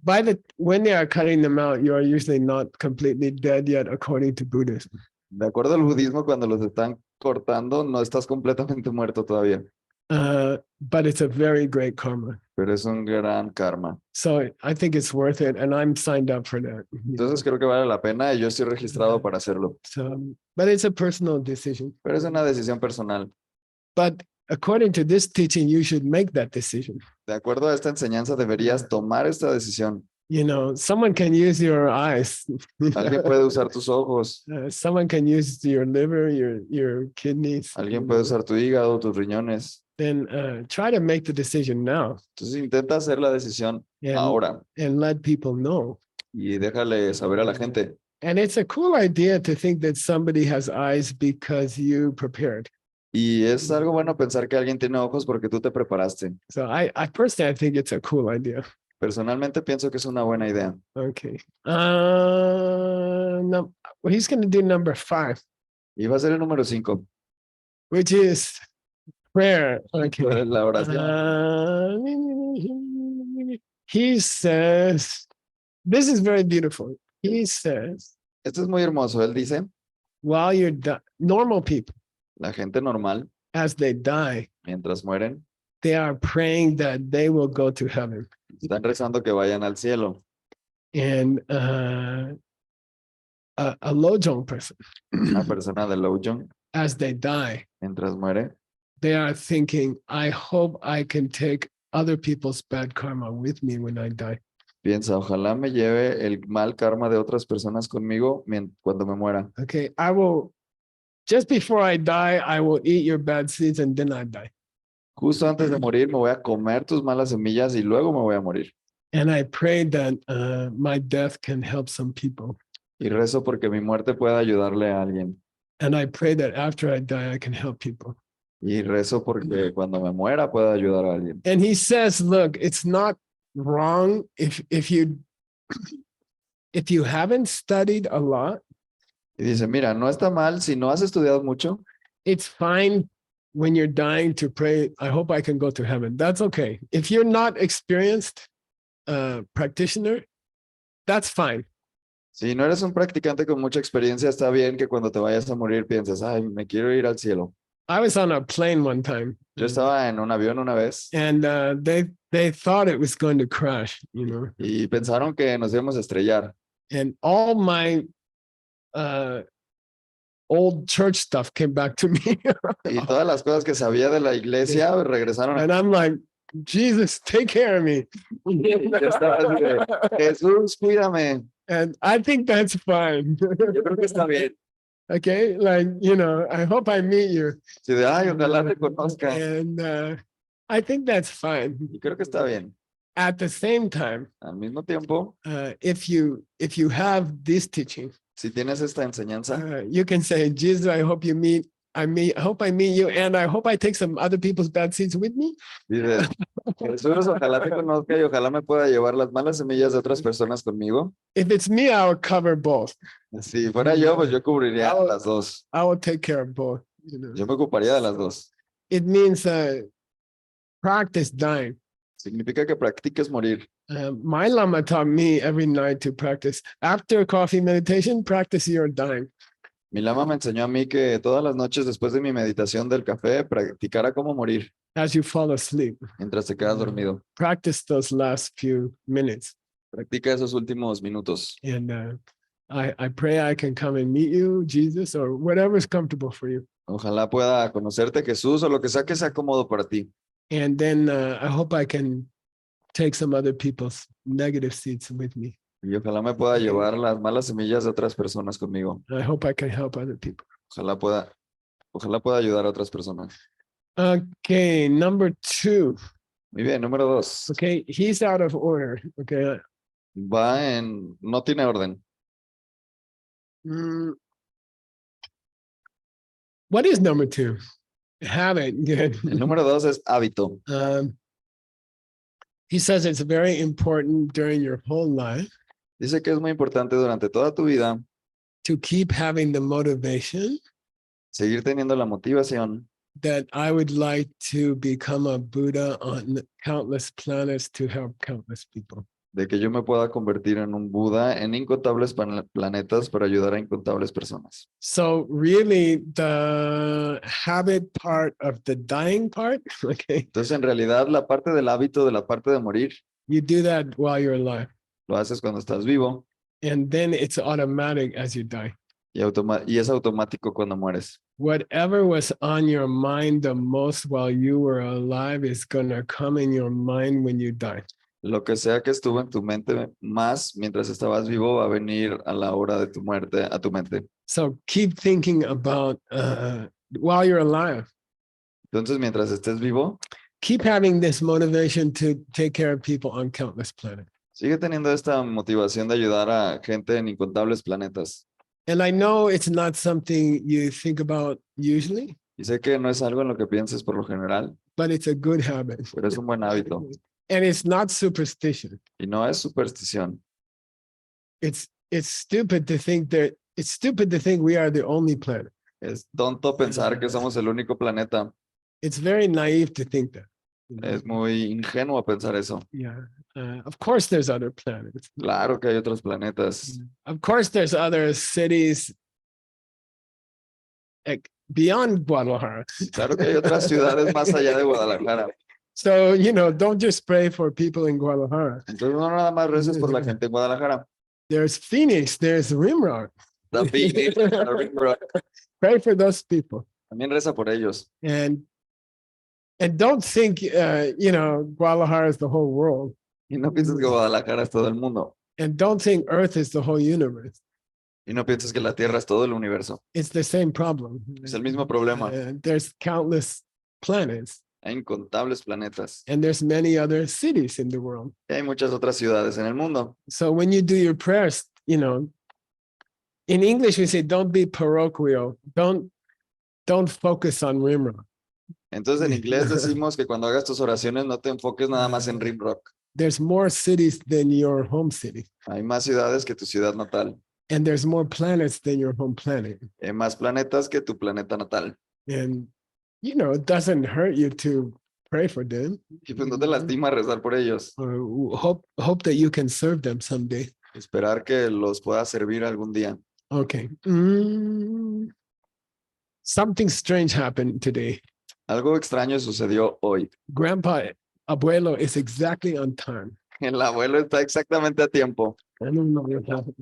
when they are cutting them out, you are usually not completely dead yet, according to Buddhism. De acuerdo al budismo, cuando los están cortando, no estás completamente muerto todavía. But it's a very great karma. Pero es un gran karma. So I think it's worth it, and I'm signed up for that. Entonces creo que vale la pena y yo estoy registrado para hacerlo. So, but it's a personal decision. Pero es una decisión personal. But according to this teaching, you should make that decision. De acuerdo a esta enseñanza, deberías tomar esta decisión. You know, someone can use your eyes. Alguien puede usar tus ojos. Someone can use your liver, your kidneys. Alguien puede usar tu hígado, tus riñones. Then try to make the decision now. Entonces intenta hacer la decisión ahora and let people know. y déjale saber a la gente. And it's a cool idea to think that somebody has eyes because you prepared. Y es algo bueno pensar que alguien tiene ojos porque tú te preparaste. So I personally, I think it's a cool idea. Personalmente pienso que es una buena idea. Okay. No, well, he's going to do number 5. Y va a ser el número 5. Which is prayer. Okay. La oración. He says, this is very beautiful. He says, Esto es muy hermoso. Él dice, while you're normal people, la gente normal, as they die, mientras mueren, they are praying that they will go to heaven. están rezando que vayan al cielo. And a Lojong person, Una persona de Lojong, as they die, mientras muere, they are thinking, I hope I can take other people's bad karma with me when I die. piensa, ojalá me lleve el mal karma de otras personas conmigo cuando me muera. Okay, I will, just before I die, I will eat your bad seeds and then I die. Justo antes de morir me voy a comer tus malas semillas y luego me voy a morir. And I pray that my death can help some people. Y rezo porque mi muerte pueda ayudarle a alguien. And I pray that after I die, I can help people. Y rezo porque cuando me muera pueda ayudar a alguien. And he says, look, it's not wrong if you haven't studied a lot, Y dice, mira, no está mal si no has estudiado mucho. it's fine when you're dying to pray, I hope I can go to heaven. That's okay. If you're not experienced practitioner, that's fine. Si no eres un practicante con mucha experiencia, está bien que cuando te vayas a morir pienses, ay, me quiero ir al cielo. I was on a plane one time. Yo estaba en un avión una vez And they thought it was going to crash, you know. y pensaron que nos íbamos a estrellar. And all my old church stuff came back to me. Y todas las cosas que sabía de la iglesia regresaron a And I'm like, Jesus, take care of me. Yo estaba así de, Jesús, cuídame. And I think that's fine. Yo creo que está bien. Okay, like, you know, I hope I meet you. Sí, de, ay, ojalá te conozca. And I think that's fine. Y creo que está bien. At the same time, Al mismo tiempo, if you have this teaching, si tienes esta enseñanza, you can say, Jesus, I hope I meet you, and I hope I take some other people's bad seeds with me. dices, Jesús, ojalá te conozca y ojalá me pueda llevar las malas semillas de otras personas conmigo. If it's me, I will cover both. Si fuera yo, pues yo cubriría las dos. I will take care of both. You know? Yo me ocuparía de las dos. It means practice dying. Significa que practiques morir. My Lama taught me every night to practice. After coffee meditation, practice your dying. Mi lama me enseñó a mí que todas las noches después de mi meditación del café, practicara cómo morir As you fall asleep, mientras te quedas dormido. practice those last few minutes. Practica esos últimos minutos. And I pray I can come and meet you, Jesus, or whatever's comfortable for you. Ojalá pueda conocerte, Jesús, o lo que sea cómodo para ti. And then I hope I can take some other people's negative seeds with me. Y ojalá me pueda llevar las malas semillas de otras personas conmigo. I hope I can help other people. Ojalá pueda ayudar a otras personas. Okay, number 2. Muy bien, número 2. Okay, he's out of order. Okay. No tiene orden. What is number 2? Habit. Good. El número 2 es hábito. He says it's very important during your whole life Dice que es muy importante durante toda tu vida to keep having the motivation seguir teniendo la motivación that I would like to become a Buddha on countless planets to help countless people. de que yo me pueda convertir en un Buda en incontables planetas para ayudar a incontables personas. So really the habit part of the dying part, okay, Entonces, en realidad, la parte del hábito, de la parte de morir, you do that while you're alive. lo haces cuando estás vivo And then it's automatic as you die. y es automático cuando mueres. Whatever was on your mind the most while you were alive is going to come in your mind when you die. Lo que sea que estuvo en tu mente más mientras estabas vivo va a venir a la hora de tu muerte a tu mente. So keep thinking about while you're alive. Entonces, mientras estés vivo, Keep having this motivation to take care of people on countless planets. sigue teniendo esta motivación de ayudar a gente en incontables planetas. And I know it's not something you think about usually, Y sé que no es algo en lo que pienses por lo general, but it's a good habit. pero es un buen hábito. And it's not superstition. Y no es superstición. It's stupid to think we are the only planet. Es tonto pensar que somos el único planeta. It's very naive to think that. Es muy ingenuo pensar eso. Yeah. Of course, there's other planets. Claro que hay otros planetas. Of course, there's other cities beyond Guadalajara. Claro que hay otras ciudades más allá de Guadalajara. So, don't just pray for people in Guadalajara. Entonces no nada más reces por la gente en Guadalajara. There's Phoenix, there's Rimrock. También, Pray for those people. también reza por ellos. And don't think, Guadalajara is the whole world. Y no pienses que Guadalajara es todo el mundo. And don't think Earth is the whole universe. Y no pienses que la Tierra es todo el universo. It's the same problem. Es el mismo problema. There's countless planets, Hay incontables planetas. and there's many other cities in the world. Y hay muchas otras ciudades en el mundo. So when you do your prayers, In English, we say, don't be parochial. Don't focus on Rimrock. Entonces en inglés decimos que cuando hagas tus oraciones no te enfoques nada más en Rimrock. There's more cities than your home city. Hay más ciudades que tu ciudad natal. And there's more planets than your home planet. Hay más planetas que tu planeta natal. And, you know, it doesn't hurt you to pray for them. Y pues no te lastima rezar por ellos. Or hope that you can serve them someday. Esperar que los puedas servir algún día. Okay. Something strange happened today. Algo extraño sucedió hoy. Grandpa Abuelo is exactly on time. El abuelo está exactamente a tiempo. I don't know what happened.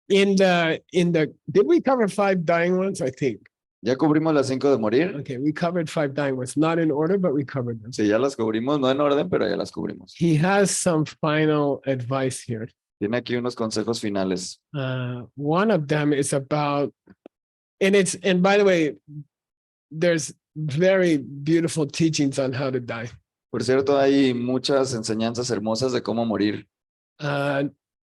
Did we cover 5 dying ones? I think. Ya cubrimos las 5 de morir. Okay, we covered 5 dying ones, not in order, but we covered them. Sí, ya las cubrimos, no en orden, pero ya las cubrimos. He has some final advice here. Tiene aquí unos consejos finales. One of them is about, and by the way, there's very beautiful teachings on how to die. Por cierto, hay muchas enseñanzas hermosas de cómo morir.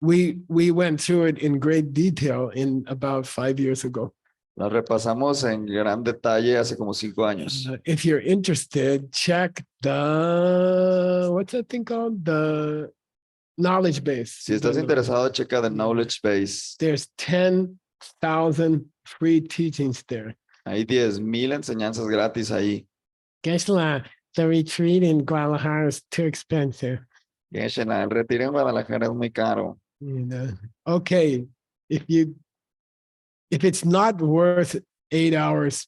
We went through it in great detail in about 5 years ago. Las repasamos en gran detalle hace como 5 años. If you're interested, check what's that thing called? The knowledge base. Si estás interesado, checa the knowledge base. There's 10,000 free teachings there. Hay 10,000 enseñanzas gratis ahí. Geshe, the retreat in Guadalajara is too expensive. Geshe, el retiro en Guadalajara es muy caro. Okay, if it's not worth 8 hours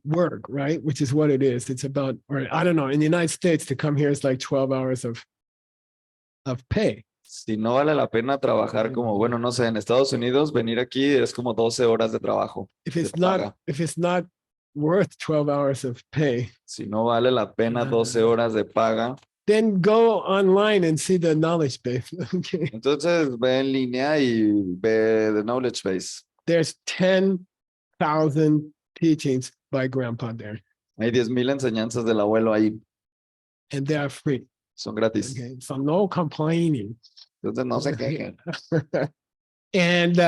work, right? Which is what it is. It's about, or I don't know, in the United States to come here is like 12 hours of pay. Si no vale la pena trabajar como, bueno, no sé, en Estados Unidos, venir aquí es como 12 horas de trabajo. If it's not worth 12 hours of pay, si no vale la pena 12 horas de paga, then go online and see the knowledge base. Okay. Entonces ve en línea y ve the knowledge base. There's 10,000 teachings by Grandpa there. Hay 10,000 enseñanzas del abuelo ahí. And they are free. Son gratis. Okay, so no complaining. Entonces no se quejen. And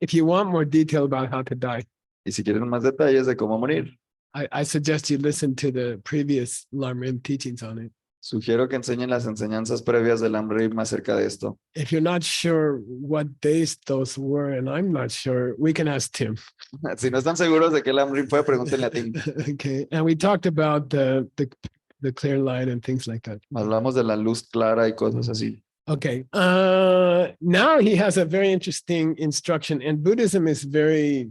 if you want more detail about how to die, Y si quieren más detalles de cómo morir, I suggest you listen to the previous Lamrim teachings on it. sugiero que enseñen las enseñanzas previas del Amrim acerca de esto. If you're not sure what days those were, and I'm not sure, we can ask Tim. Si no están seguros de que el Amrim fue, pregúntenle a Tim. Okay, and we talked about the clear light and things like that. Hablamos de la luz clara y cosas así. Okay, now he has a very interesting instruction, and Buddhism is very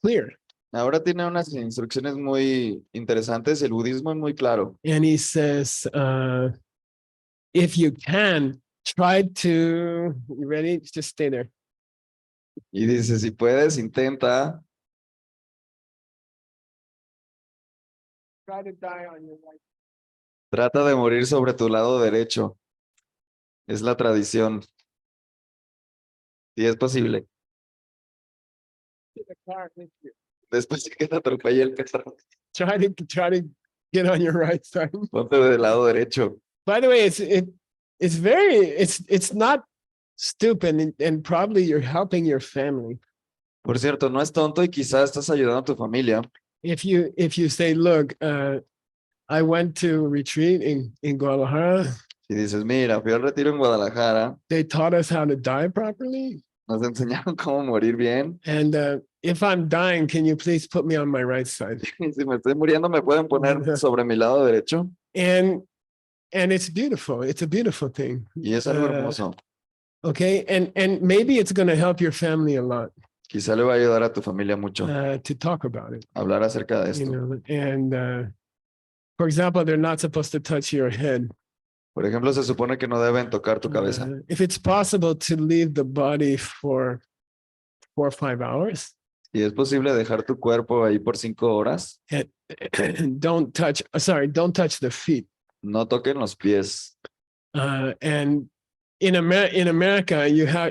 clear. Ahora tiene unas instrucciones muy interesantes. El budismo es muy claro. And he says, if you can, try to, you ready? Just stay there. Y dice, si puedes, intenta Try to die on your right. trata de morir sobre tu lado derecho. Es la tradición. Si es posible. The car hits you. Después de que te atropelle el carro, Try to get on your right side. ponte del lado derecho. By the way, it's not stupid, and probably you're helping your family. Por cierto, no es tonto y quizás estás ayudando a tu familia. If you say, look, I went to retreat in Guadalajara. Si dices, mira, fui al retiro en Guadalajara, They taught us how to die properly. nos enseñaron cómo morir bien. And if I'm dying, can you please put me on my right side? Y si me estoy muriendo, ¿me pueden poner sobre mi lado derecho? And it's beautiful. It's a beautiful thing. Y es algo hermoso. Okay, and maybe it's going to help your family a lot Quizá le va a ayudar a tu familia mucho to talk about it. hablar acerca de You esto. know, and for example, they're not supposed to touch your head. Por ejemplo, se supone que no deben tocar tu cabeza. If it's possible to leave the body for 4 or 5 hours, Y es posible dejar tu cuerpo ahí por 5 horas. don't touch the feet. No toquen los pies. And in America,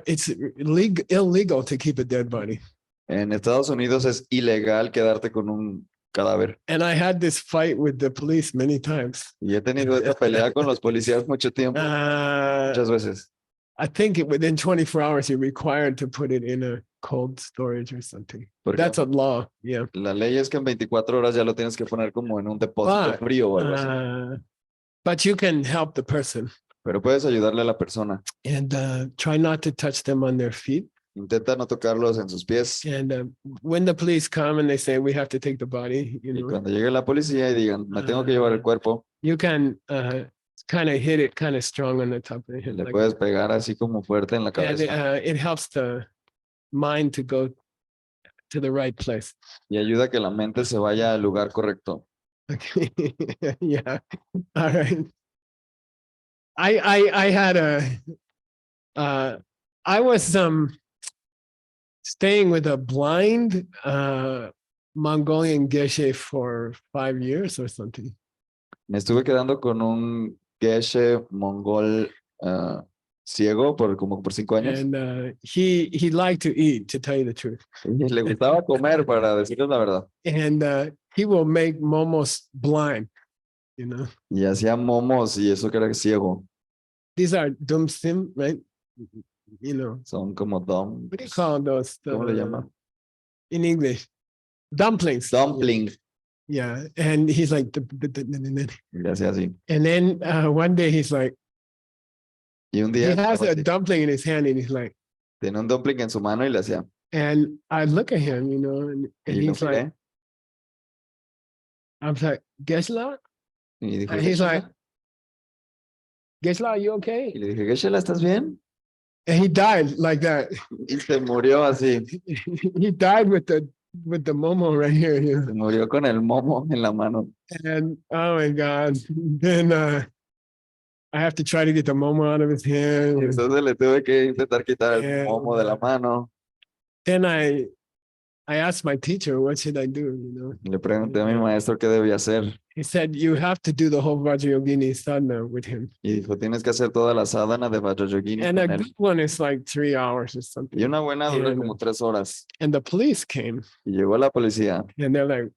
it's illegal to keep a dead body. En Estados Unidos es ilegal quedarte con un cadáver. And I had this fight with the police many times. Y he tenido esta pelea con los policías mucho tiempo, muchas veces. I think within 24 hours, you're required to put it in a cold storage or something. Porque That's a law. Yeah. la ley es que en 24 horas ya lo tienes que poner como en un depósito frío o algo así. But you can help the person Pero puedes ayudarle a la persona. and try not to touch them on their feet. Intenta no tocarlos en sus pies. And when the police come and they say, we have to take the body, you Y know, cuando llegue la policía y digan, me tengo que llevar el cuerpo, you can kind of hit it kind of strong on the top of the head. le like puedes pegar así como fuerte en la and cabeza. it helps the mind to go to the right place. Y ayuda a que la mente se vaya al lugar correcto. Okay. Yeah. All right. I had I was staying with a blind Mongolian Geshe for 5 years or something. Me estuve quedando con un Geshe mongol ciego por 5 años. And he liked to eat, to tell you the truth. Y le gustaba comer, para decirles la verdad. And he will make momos blind, you know. Y hacía momos y eso que era ciego. These are dumsim, right? You know, Son como what do you call those? ¿Cómo le llama? In English, dumplings. Dumpling. Yeah, and he's like, Y le hacía así. and then one day he's like, Y un he día has estaba a así. dumpling in his hand, and he's like, Tenía un dumpling en su mano y le hacía. and I look at him, you know, and Y lo he's like, miré I'm like, Geshe, y dijo, and he's like, "Geshe-la?" Geshe, you Y okay? le dije, Geshe-la, ¿estás bien? And he died like that. Y se murió así. He died with the momo right here, you know? Se murió con el momo en la mano. And oh my God, then I have to try to get the momo out of his Y hand. entonces le tuve que intentar quitar el Yeah. momo de la mano. Then I asked my teacher, what should I do? You know, Y le pregunté a mi maestro qué debía hacer. he said, you have to do the whole Vajrayogini sadhana with him. Y dijo, tienes que hacer toda la sadhana de Vajrayogini And a con él. good one is like 3 hours or something. Y una buena dura And, como 3 horas. and the police came Y llegó la policía. and they're like,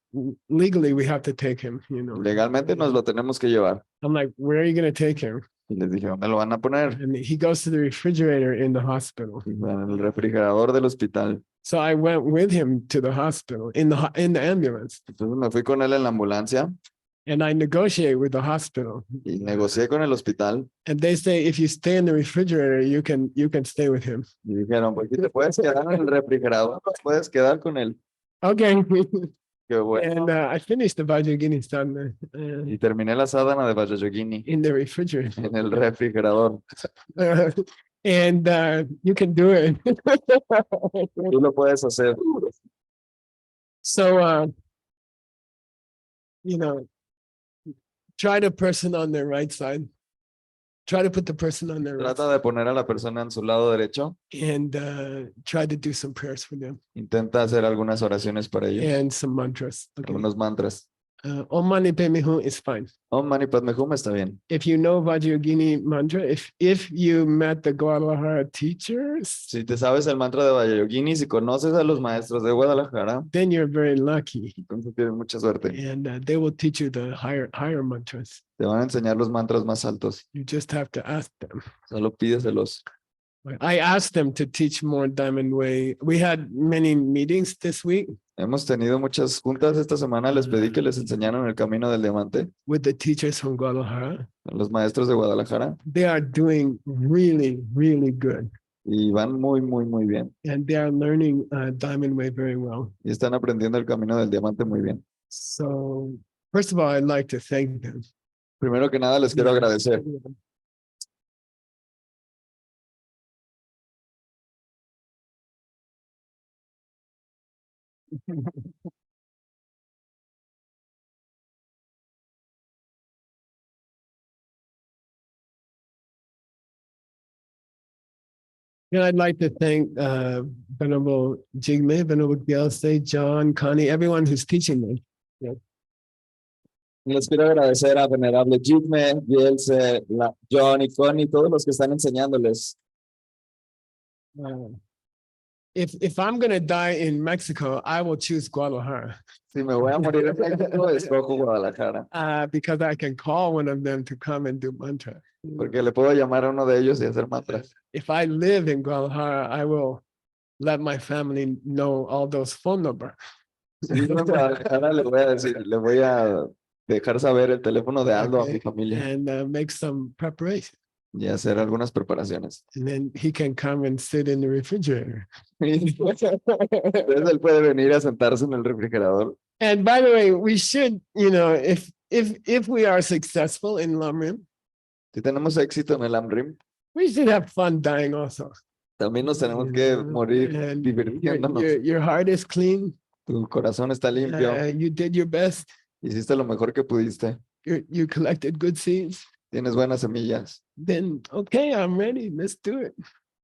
legally, we have to take him, you know. Legalmente nos lo tenemos que llevar. I'm like, where are you going to take him? Y les dije, ¿dónde lo van a poner? And he goes to the refrigerator in the hospital. Y en el refrigerador del hospital. So I went with him to the hospital in the ambulance, Entonces me fui con él en la ambulancia and I negotiate with the hospital. y negocié con el hospital. And they say, if you stay in the refrigerator, you can stay with him. Y dijeron, pues si te puedes quedar en el refrigerador, pues puedes quedar con él. Okay. Qué bueno. And I finished the Vajrayogini sadhana Y terminé la sadhana de Vajrayogini in the refrigerator. en el refrigerador. And you can do it. Tú lo puedes hacer. So, you know, try the person on their right side. Try to put the person on their right Trata de poner a la persona en su lado derecho. and try to do some prayers for them Intenta hacer algunas oraciones para ellos. and some mantras. Okay. Algunos mantras. Om Mani Padme Hum is fine. Om Mani Padme Hum está bien. If you know Vajrayogini mantra, if you met the Guadalajara teachers, Si te sabes el mantra de Vajrayogini, si conoces a los maestros de Guadalajara, then you're very lucky, entonces tienes mucha suerte. and they will teach you the higher mantras. Te van a enseñar los mantras más altos. You just have to ask them. Solo pídeselos. I asked them to teach more Diamond Way. We had many meetings this week Hemos tenido muchas juntas esta semana. Les pedí que les enseñaran el camino del diamante with the teachers from Guadalajara. a los maestros de Guadalajara. They are doing really, really good, Y van muy, muy, muy bien. and they are learning Diamond Way very well. Y están aprendiendo el camino del diamante muy bien. So, first of all, I'd like to thank them. Primero que nada, les quiero agradecer. And I'd like to thank Venerable Jigme, Venerable Gyaltse, John, Connie, everyone who's teaching me. Les quiero agradecer a Venerable Jigme, Geshe, John y Connie, todos los que están enseñándoles. if I'm gonna die in Mexico, I will choose Guadalajara Si me voy a morir en México, escojo Guadalajara, because I can call one of them to come and do mantra. porque le puedo llamar a uno de ellos y hacer mantras. If I live in Guadalajara, I will let my family know all those phone numbers. Si vivo en Guadalajara, le voy a decir, le voy a dejar saber el teléfono de Aldo a mi Okay, familia and make some preparation. y hacer algunas preparaciones. And then he can come and sit in the refrigerator. Entonces él puede venir a sentarse en el refrigerador. And by the way, we should, if we are successful in Lamrim, Si tenemos éxito en el AMRIM, we should have fun dying also. también nos tenemos que morir And divirtiéndonos. your heart is clean. Tu corazón está limpio, You did your best. hiciste lo mejor que pudiste, You collected good seeds. tienes buenas semillas. Then okay, I'm ready. Let's do it.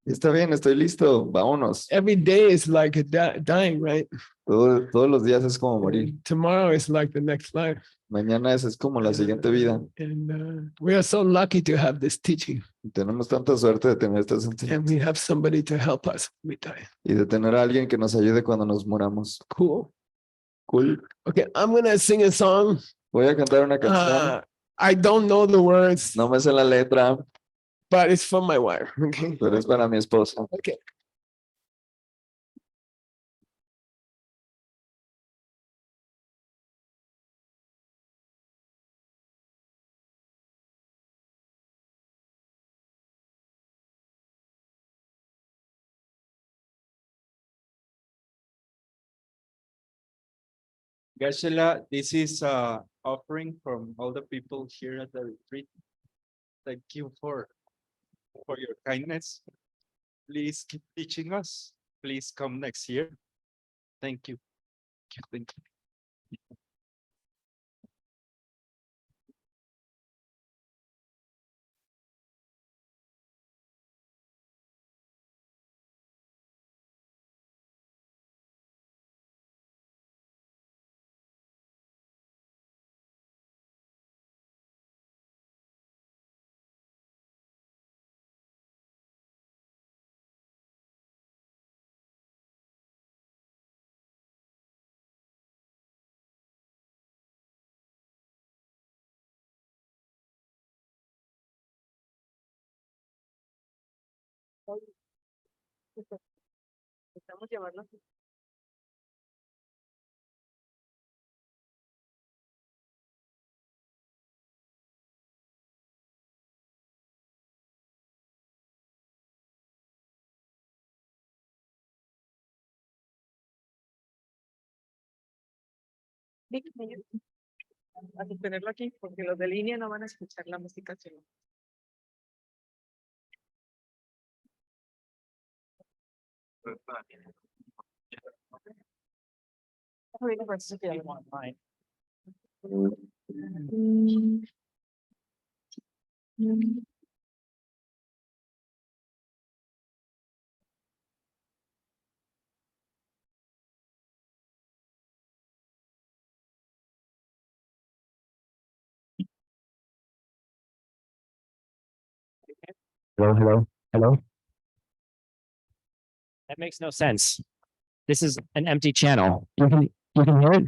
Y está bien, estoy listo, vámonos. Every day is like a dying, right? Todos los días es como morir. And tomorrow is like the next life. Mañana es como la siguiente vida. And we are so lucky to have this teaching, Y tenemos tanta suerte de tener estas and enseñanzas we have somebody to help us. We die. y de tener a alguien que nos ayude cuando nos muramos. Cool. Cool. Okay, I'm gonna sing a song. Voy a cantar una canción. I don't know the words, No me sé la letra, but it's from my wife. Okay. pero es para mi esposa. Okay. Geshe, this is offering from all the people here at the retreat. Thank you for your kindness. Please keep teaching us. Please come next year. Thank you. Thank you. Estamos llevando. A sostenerlo aquí, porque los de línea no van a escuchar la música. Hello, hello, hello. That makes no sense. This is an empty channel. You can hear it?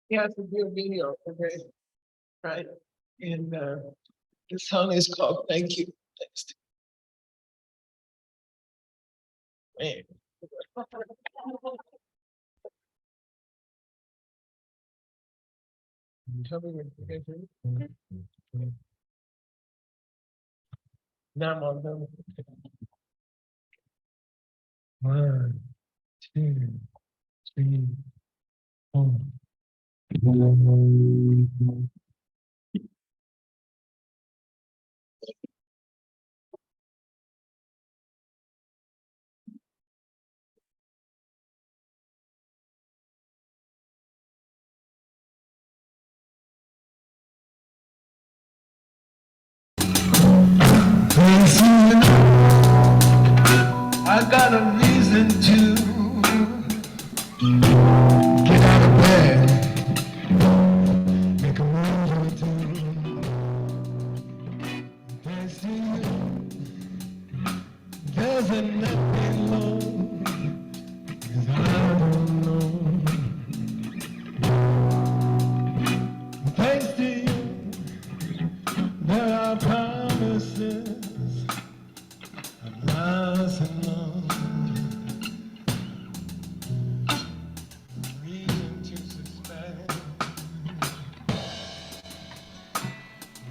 he has to do a video, okay? Right? And the song is called Thank You. Thanks. Man. Tell me when you guys ready. Now I'm on them. 1, 2, 3, 4. I got a reason to get out of bed, make a move or two. Thanks to you, there's a nothing alone, 'cause I don't know. Thanks to you, there are promises of lies and love. Reason to suspect.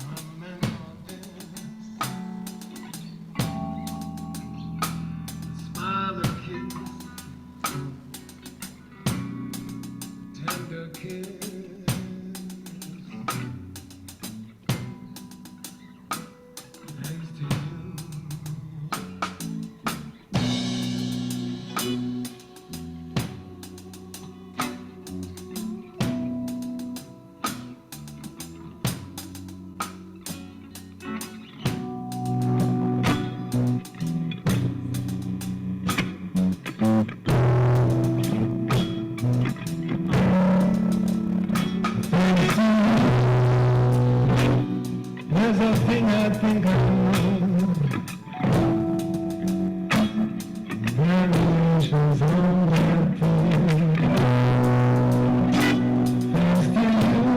Remember this. Smile and kiss. Tender kiss. Thanks to you. There's a thing I think I know. Variations on that thing. Thanks to you,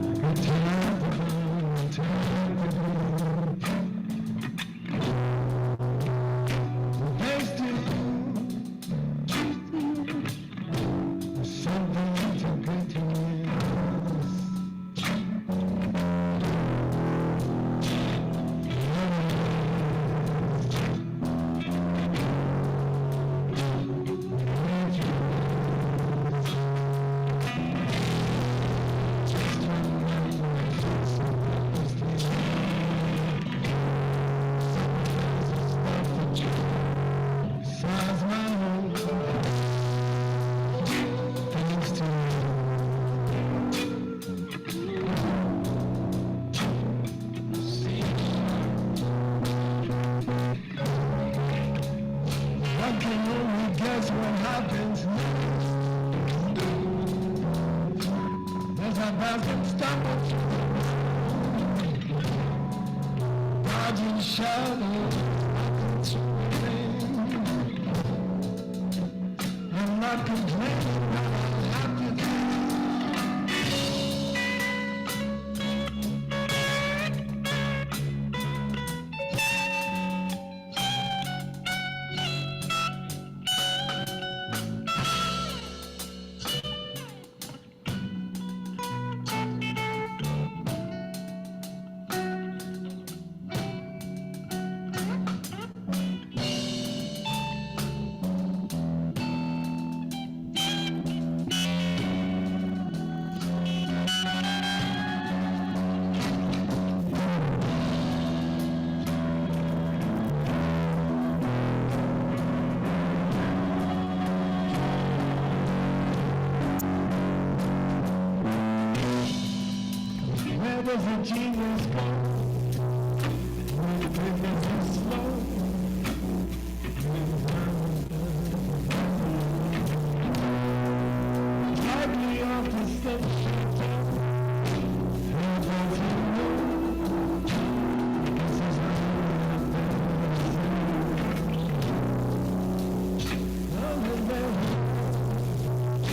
I got time to go. Thanks to you, there's something too good to miss. Besides my home, thanks to one can only guess what happens next. As I pass and stumble, dodging shadows, I'm not complaining, but I have to do. Where does a genius go? When business is slow. Hardly off the station. How does he know? This is how it is.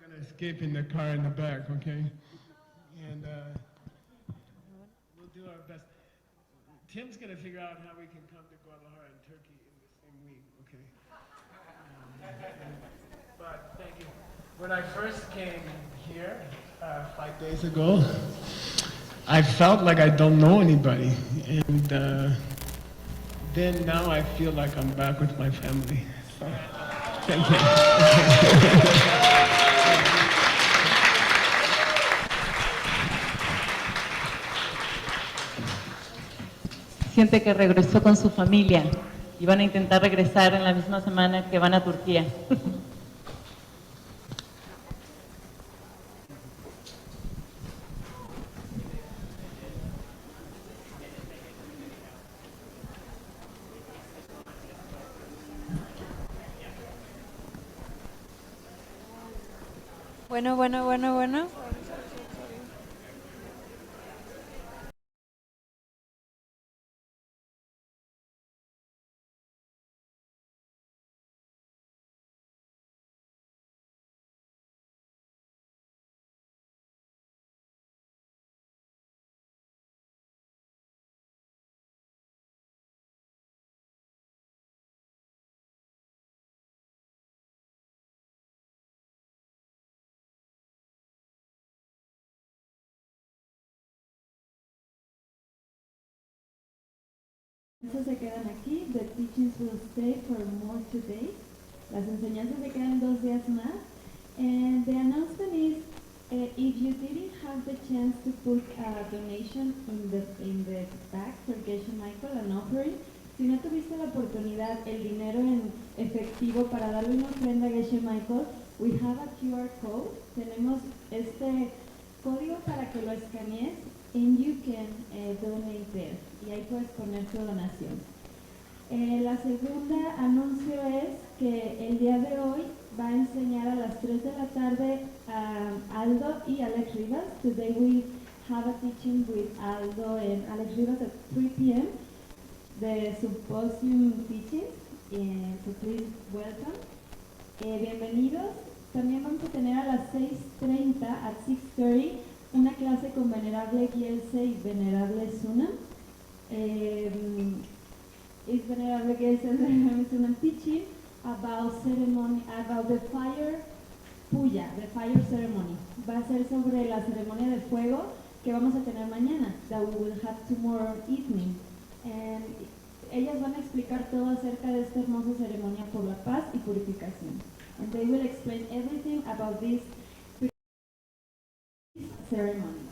Gonna escape in the car in the back, okay? And we'll do our best. Tim's gonna figure out how we can come to Guadalajara and Turkey in the same week, okay? But thank you. When I first came here 5 days ago, I felt like I don't know anybody, and then now I feel like I'm back with my family. So, thank you. Siente que regresó con su familia y van a intentar regresar en la misma semana que van a Turquía. Bueno. Se quedan aquí. The teachings will stay for more 2 days. Las enseñanzas se quedan 2 días más. And the announcement is, if you didn't have the chance to put a donation in the back for Geshe Michael, an offering, si no tuviste la oportunidad, el dinero en efectivo para darle una ofrenda a Geshe Michael, we have a QR code. Tenemos este código para que lo escanees and you can donate there. Y ahí puedes poner tu donación. La segunda anuncio es que el día de hoy va a enseñar a las 3 de la tarde a Aldo y Alex Rivas. Today we have a teaching with Aldo and Alex Rivas at 3 p.m. The symposium teaching. So please welcome. Bienvenidos. También vamos a tener a las 6:30 at 6:30 una clase con Venerable Geshe y Venerable Suna. Is Venerable Geshe and Venerable Suna teaching about ceremony, about the fire puya, the fire ceremony. Va a ser sobre la ceremonia de fuego que vamos a tener mañana, that we will have tomorrow evening. And ellas van a explicar todo acerca de esta hermosa ceremonia por la paz y purificación. And they will explain everything about this ceremony.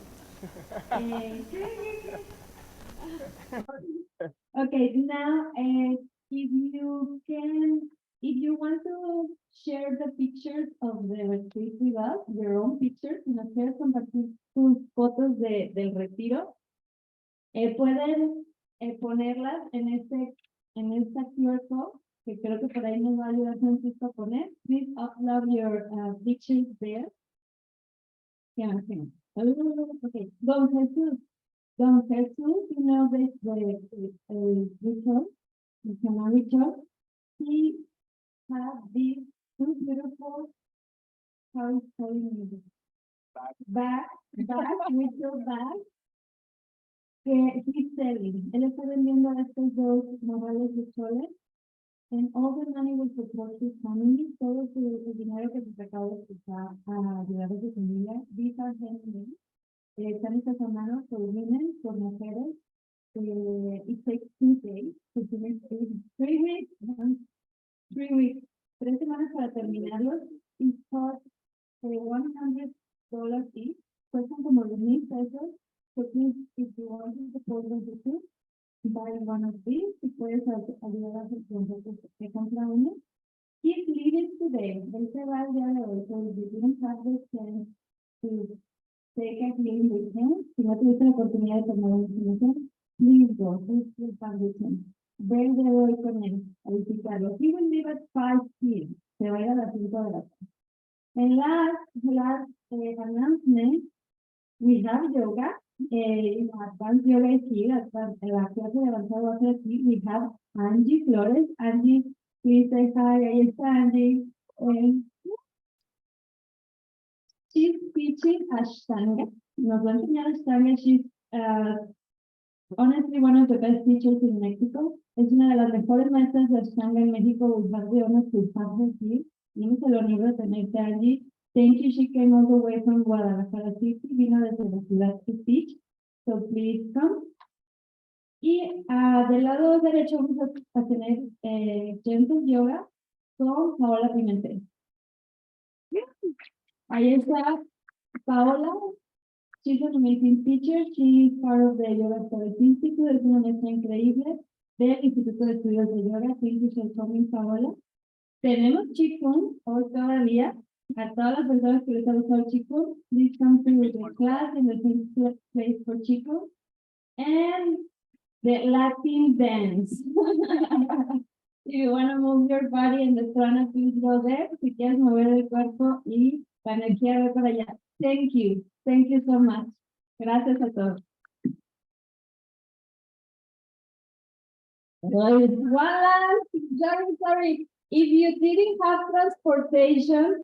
Okay, now if you want to share the pictures of the retreat with us, your own pictures, si nos quieres compartir tus fotos del retiro, pueden ponerlas en esta QR code, que creo que por ahí nos va a ayudar Francisco a poner. Please upload your pictures there. Okay, Don Jesús, you know the ritual. He had these two beautiful, how is calling it? Back, ritual bags que he's selling. Él está vendiendo estos dos modales de soles. And all the money will support his family. Todo el dinero que se recaude va a ayudar a su familia. These are handmade. Están hechas a mano por women, por mujeres. It takes 2 days to finish it. 3 weeks. 3 weeks. 3 semanas para terminarlos. It costs $100 each. Cuestan como 2,000 pesos. So please, if you want to support them too, buy one of these. Si puedes ayudar a que compra uno. He's leaving today. Él se va el día de hoy. So if you didn't have the chance to take a clean with him, si no tuviste la oportunidad de tomar una información, please go. Please have with him. Ve el día de hoy con él a visitarlo. He will leave at 5 p.m. Se va a ir a las 5 de la tarde. And last announcement, we have yoga. Advanced yoga is here. La clase de avanzado va a ser aquí. We have Angie Flores. Angie, please say hi. Ahí está Angie. She's teaching Ashtanga. Nos va a enseñar Ashtanga. She's honestly one of the best teachers in Mexico. Es una de las mejores maestras de Ashtanga en México. We have the honor to have her here. Y no se lo niego a tenerte, Angie. Thank you. She came all the way from Guadalajara City. Vino desde la ciudad to teach. So please come. Y del lado derecho vamos a tener Gentle Yoga con Paola Pimentel. Ahí está Paola. She's an amazing teacher. She's part of the Yoga Studies Institute. Es una maestra increíble del Instituto de Estudios de Yoga. Thank you for coming, Paola. Tenemos Qigong hoy todavía. A todas las personas que les ha gustado Qigong, please come to the class in the same place for Qigong. And the Latin dance. If you want to move your body in the front, please go there. Si quieres mover el cuerpo y la energía va para allá. Thank you. Thank you so much. Gracias a todos. One last, sorry. If you didn't have transportation,